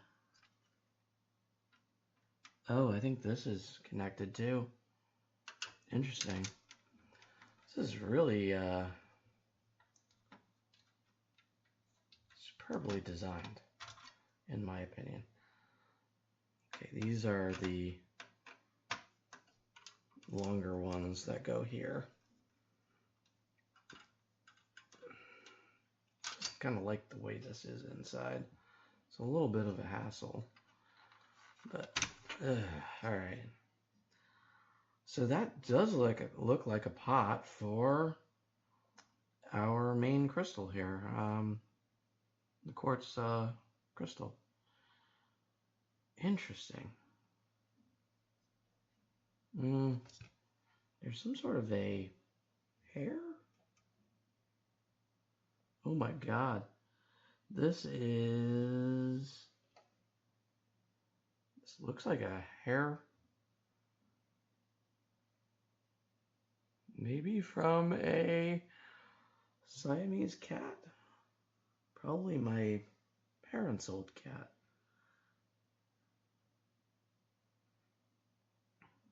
I think this is connected too. Interesting. This is really superbly designed, in my opinion. Okay, these are the longer ones that go here. Just kind of like the way this is inside. It's a little bit of a hassle, but all right. So that does look like a pot for our main crystal here, the quartz crystal. Interesting. There's some sort of a hair. Oh my God. This looks like a hair. Maybe from a Siamese cat? Probably my parents' old cat.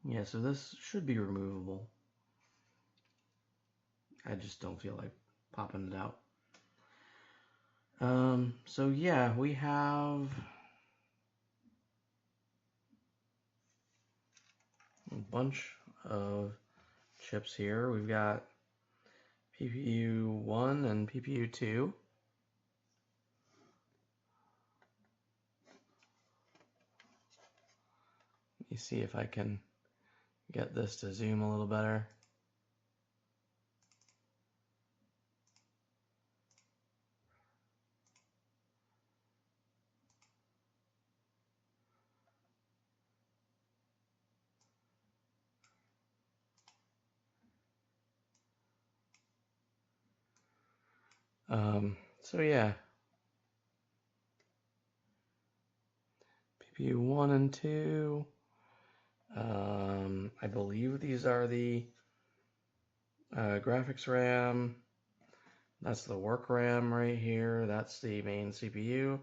Yeah, so this should be removable. I just don't feel like popping it out. So yeah, we have a bunch of chips here. We've got PPU 1 and PPU 2. Let me see if I can get this to zoom a little better. So yeah, PPU 1 and 2. I believe these are the graphics RAM. That's the work RAM right here. That's the main CPU.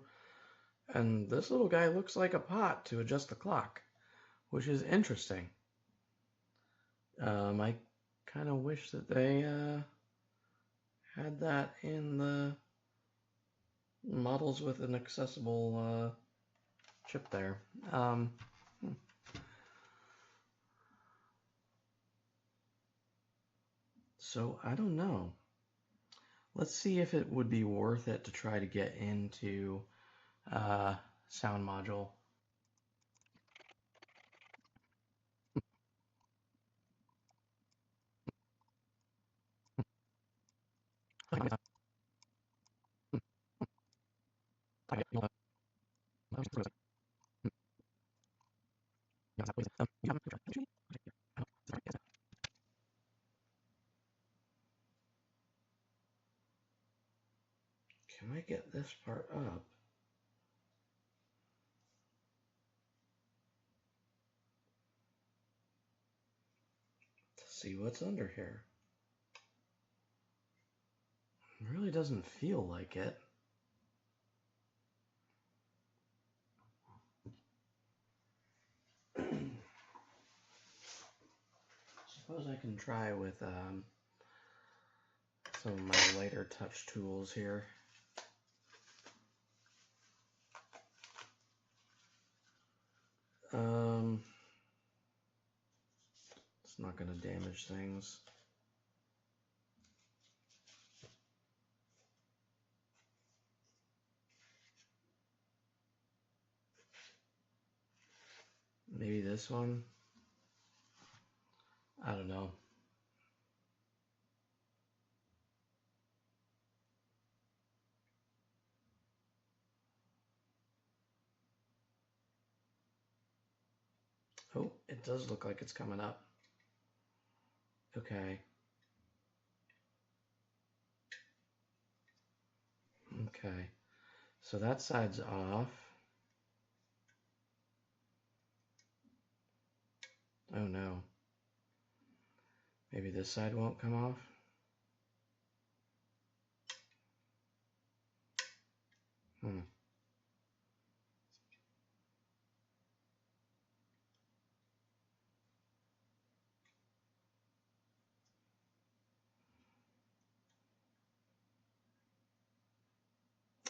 And this little guy looks like a pot to adjust the clock, which is interesting. I kind of wish that they had that in the models with an accessible chip there. So I don't know. Let's see if it would be worth it to try to get into sound module. Can I get this part up? To see what's under here. It really doesn't feel like it. Suppose I can try with some of my lighter touch tools here. It's not going to damage things. Maybe this one? I don't know. Oh, it does look like it's coming up. Okay. Okay. So that side's off. Oh no. Maybe this side won't come off? Hmm.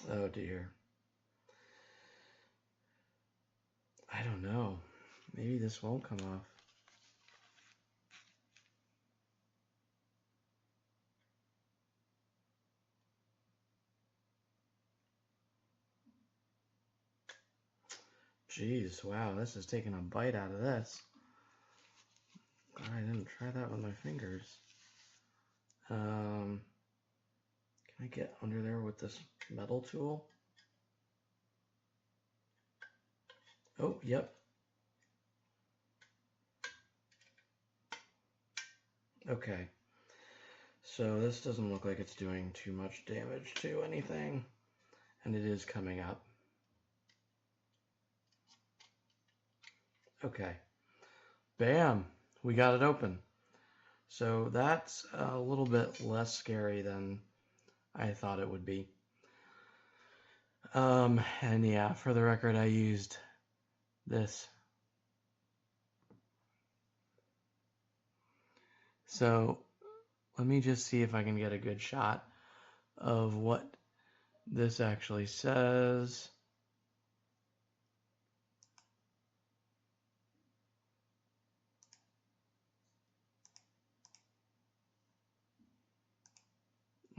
Oh dear. I don't know. Maybe this won't come off. Jeez, wow, this is taking a bite out of this. I didn't try that with my fingers. Can I get under there with this metal tool? Oh, yep. Okay. So this doesn't look like it's doing too much damage to anything, and it is coming up. Okay. Bam! We got it open. So that's a little bit less scary than I thought it would be. And yeah, for the record, I used this. So let me just see if I can get a good shot of what this actually says.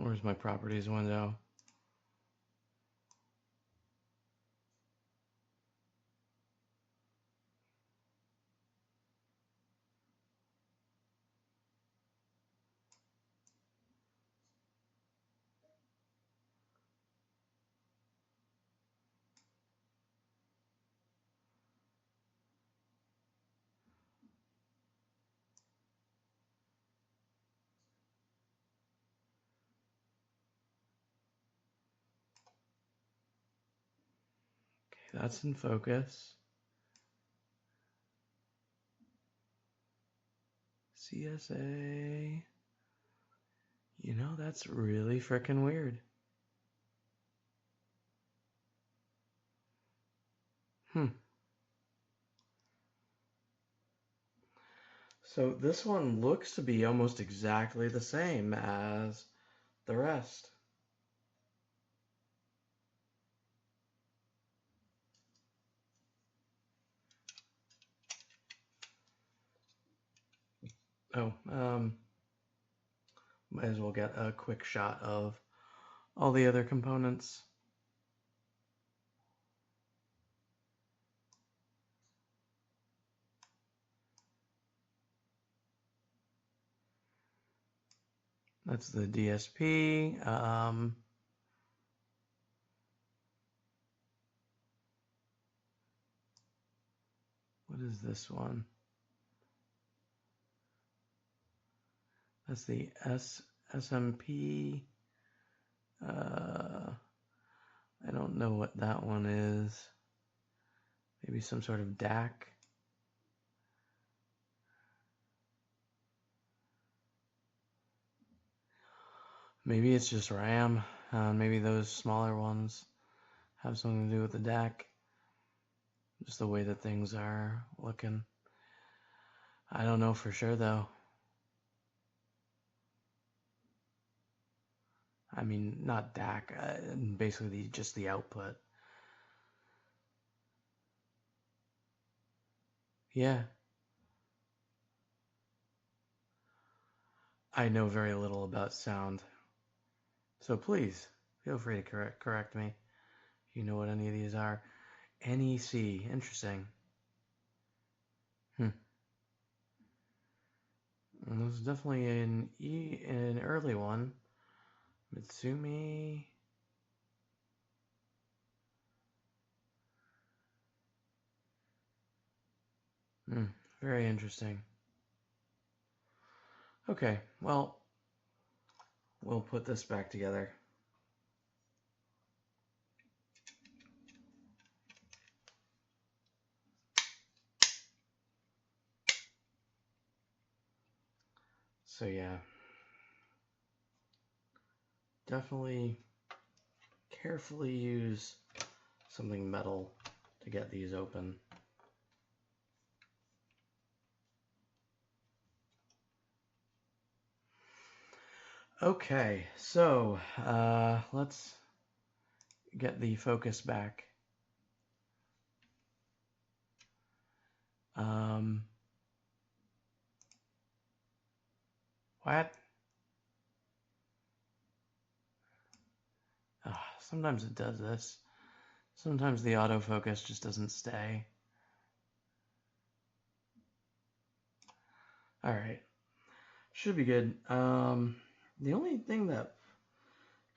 Where's my properties window? Okay, that's in focus. CSA. You know, that's really freaking weird. So this one looks to be almost exactly the same as the rest. Oh, might as well get a quick shot of all the other components. That's the DSP. What is this one? That's the SMP. I don't know what that one is. Maybe some sort of DAC. Maybe it's just RAM. Maybe those smaller ones have something to do with the DAC. Just the way that things are looking. I don't know for sure though. I mean, not DAC, basically just the output. Yeah. I know very little about sound. So please, feel free to correct me. You know what any of these are. NEC, interesting. And this is definitely an early one. Mitsumi. Very interesting. Okay, well, we'll put this back together. So yeah, definitely carefully use something metal to get these open. Okay, so let's get the focus back. What? Sometimes it does this. Sometimes the autofocus just doesn't stay. All right, should be good. The only thing that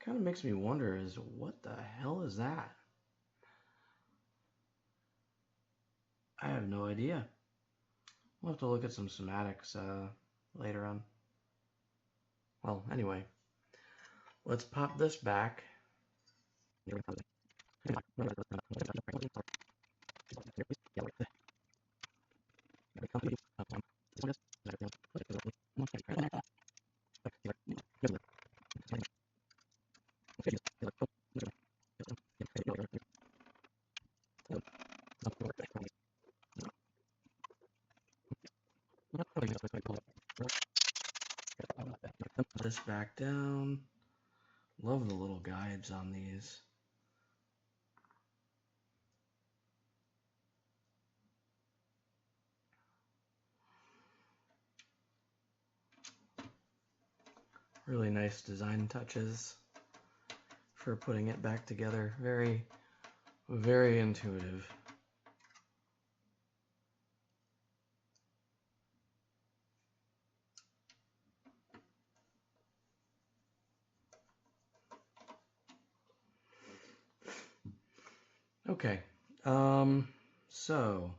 kind of makes me wonder is what the hell is that? I have no idea. We'll have to look at some schematics later on. Well, anyway, let's pop this back. This back down. Love the little guides on these. Really nice design touches for putting it back together. Very, very intuitive. Okay, so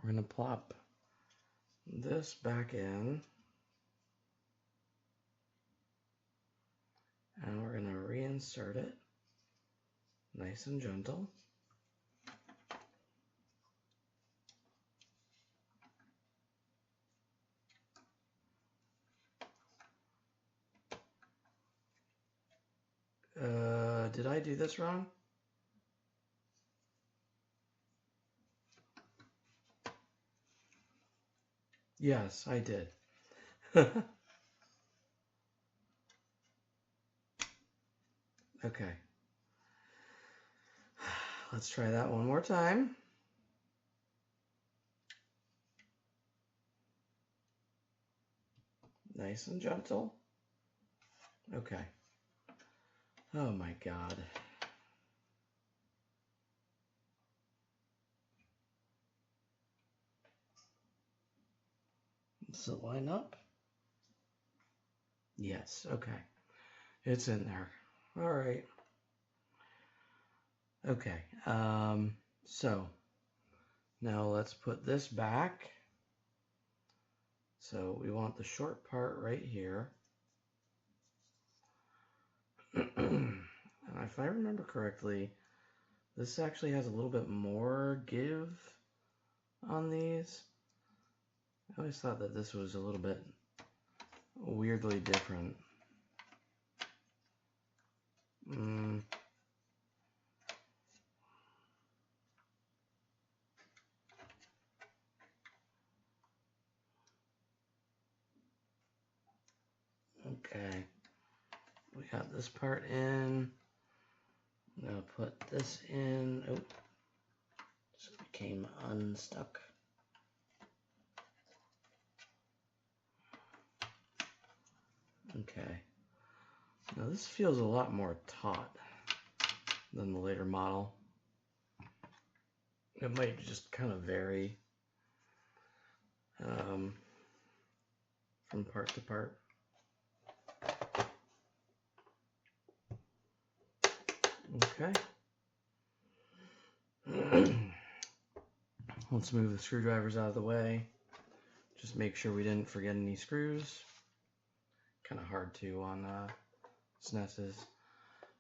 we're gonna plop this back in, and we're gonna reinsert it, nice and gentle. Did I do this wrong? Yes, I did. Okay. Let's try that one more time. Nice and gentle. Okay. Oh my God. Does it line up? Yes, okay. It's in there. All right. Okay, so now let's put this back. So we want the short part right here. And if I remember correctly, this actually has a little bit more give on these. I always thought that this was a little bit weirdly different. Okay, we got this part in. Now put this in. Oh, just became unstuck. Okay. Now this feels a lot more taut than the later model. It might just kind of vary from part to part. Okay. Let's move the screwdrivers out of the way. Just make sure we didn't forget any screws. Kind of hard to on SNESs.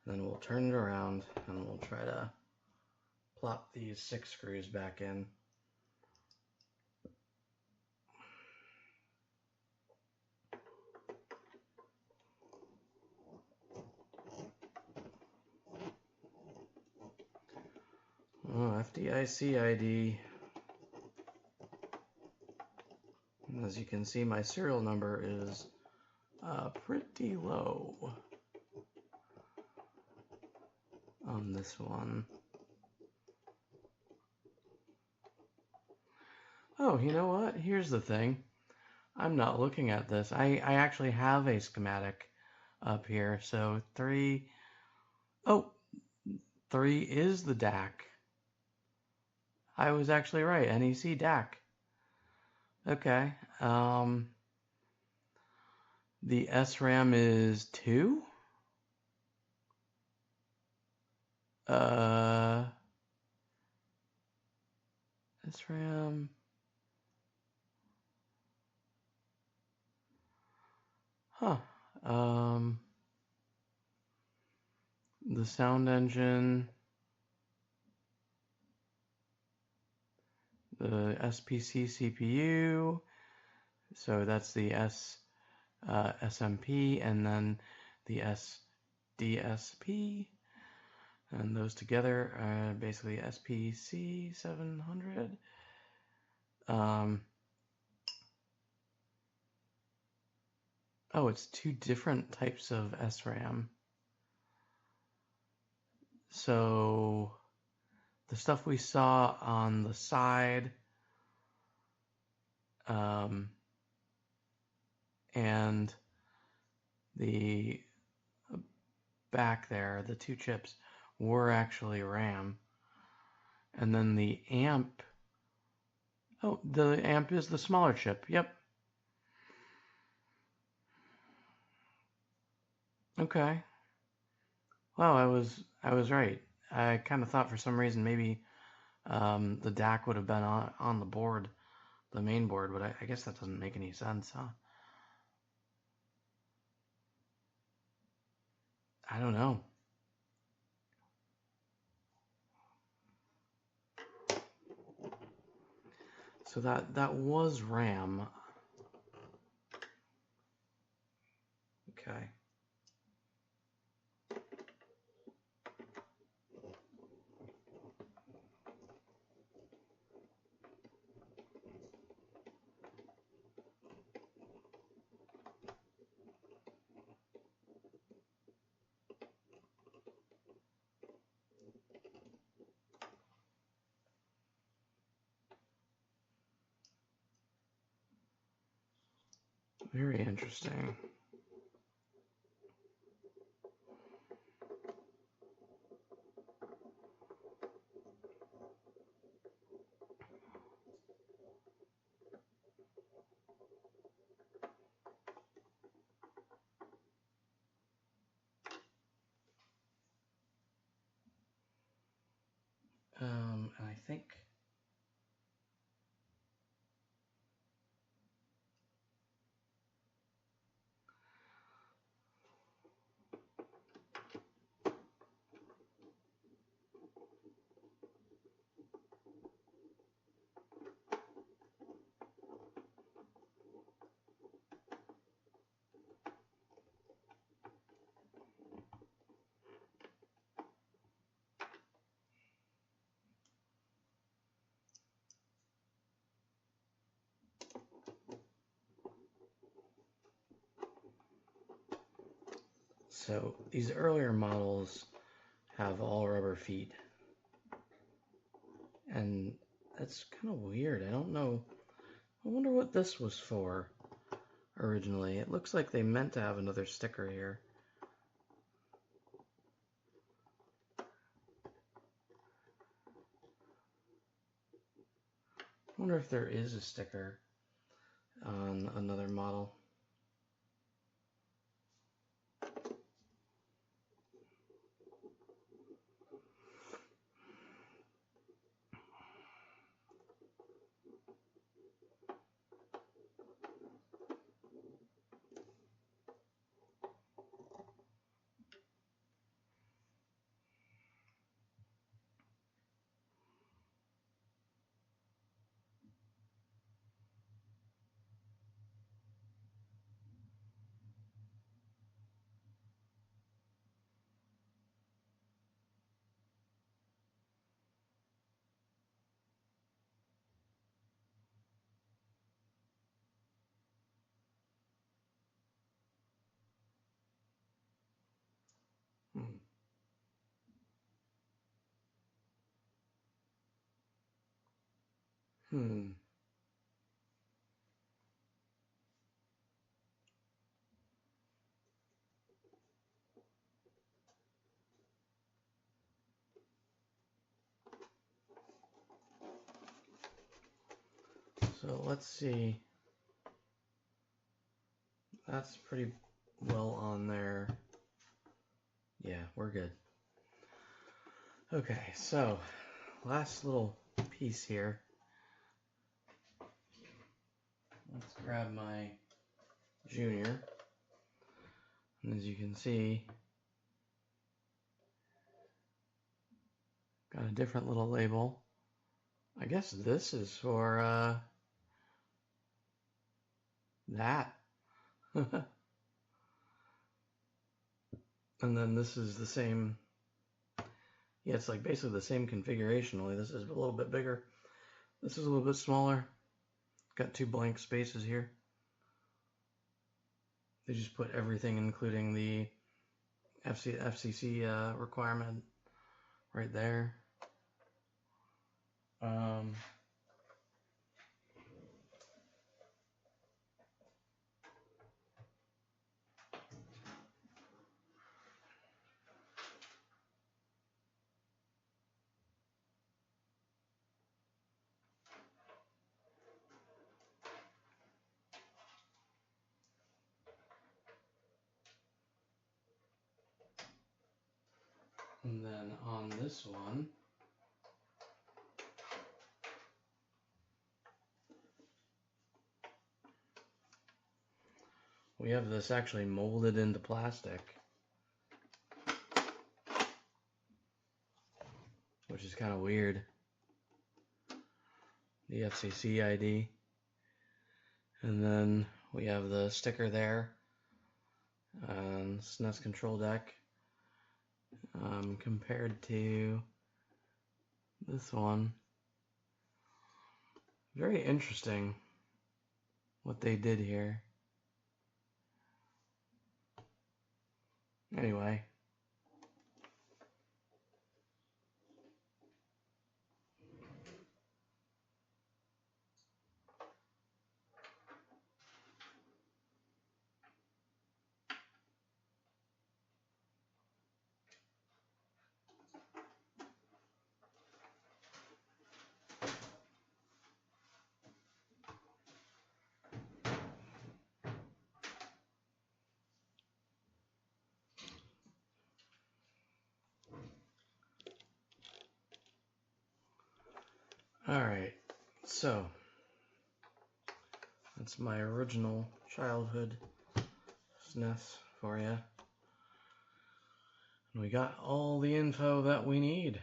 Then we'll turn it around and we'll try to plop these 6 screws back in. Oh, FDIC ID. And as you can see, my serial number is pretty low on this one. Oh, you know what? Here's the thing. I'm not looking at this. I actually have a schematic up here. So 3 is the DAC. I was actually right. NEC DAC. Okay. The SRAM is 2. SRAM. Huh. The sound engine. The SPC CPU. So that's the SMP, and then the SDSP. And those together are basically SPC 700. Oh, it's 2 different types of SRAM. So the stuff we saw on the side and the back there, the 2 chips, were actually RAM. And then the amp, the amp is the smaller chip. Yep. Okay. Well, I was right. I kind of thought for some reason maybe the DAC would have been on the board, the main board, but I guess that doesn't make any sense, huh? I don't know. So that was RAM. Okay. Very interesting. And I think so. These earlier models have all rubber feet, and that's kind of weird. I don't know. I wonder what this was for originally. It looks like they meant to have another sticker here. I wonder if there is a sticker on another model. Hmm. So let's see. That's pretty well on there. Yeah, we're good. Okay, so last little piece here. Let's grab my Junior. And as you can see, got a different little label. I guess this is for that. And then this is the same. Yeah, it's like basically the same configuration, only this is a little bit bigger. This is a little bit smaller. Got 2 blank spaces here. They just put everything, including the FCC requirement, right there. And then on this one, we have this actually molded into plastic, which is kind of weird. The FCC ID. And then we have the sticker there. SNES control deck. Compared to this one. Very interesting what they did here. Anyway. Alright, so that's my original childhood SNES for you. And we got all the info that we need.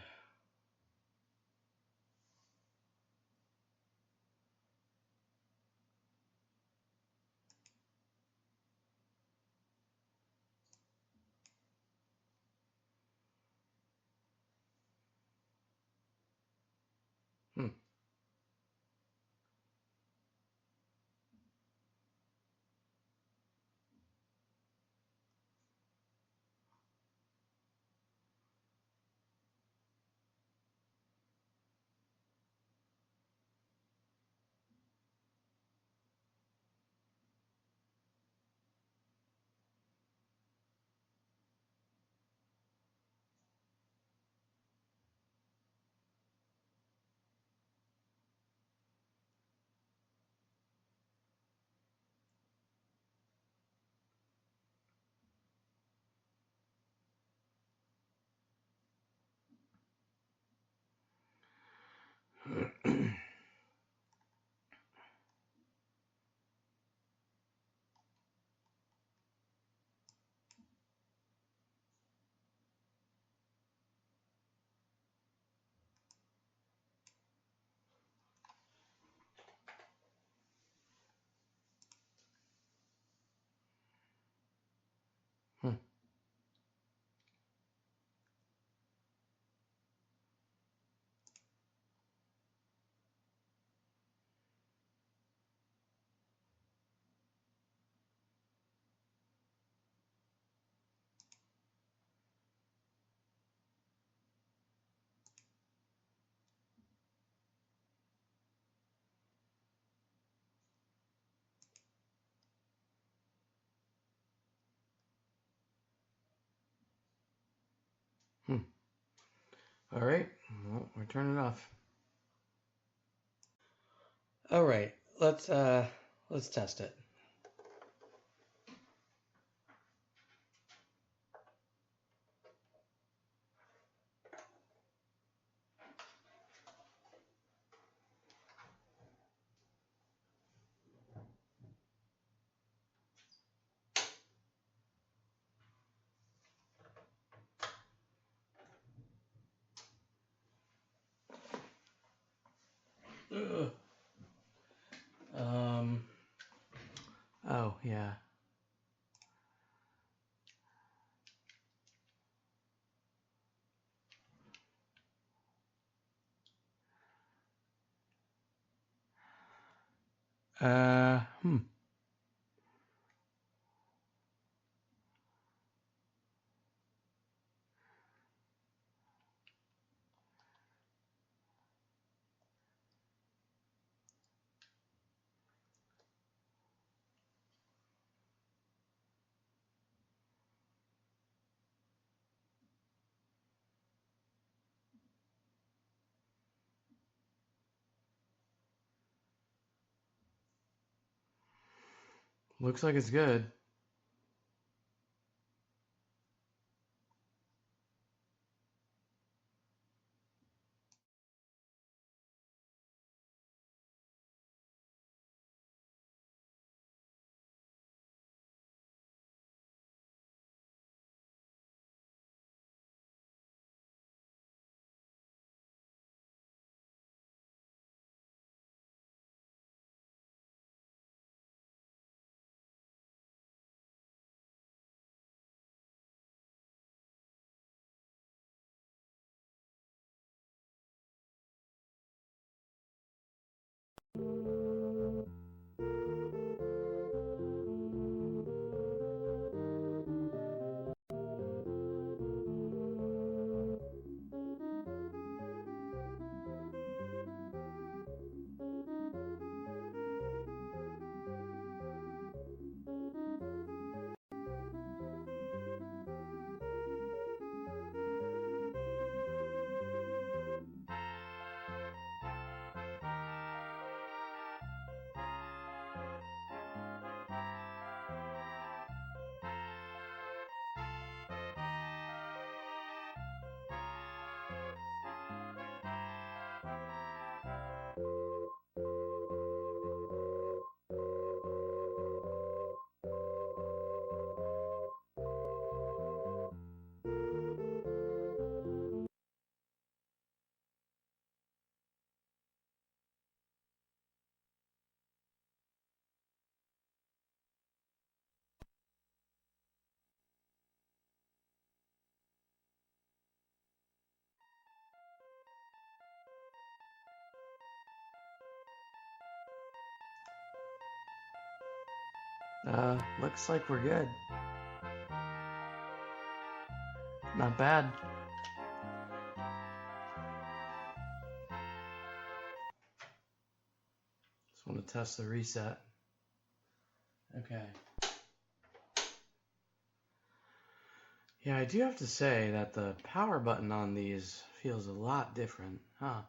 All right, well, we're turning it off. All right, let's test it. Ugh. Um. Oh yeah. Uh. Hmm. Looks like it's good. Looks like we're good. Not bad. Just want to test the reset. Okay. Yeah, I do have to say that the power button on these feels a lot different, huh?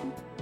you.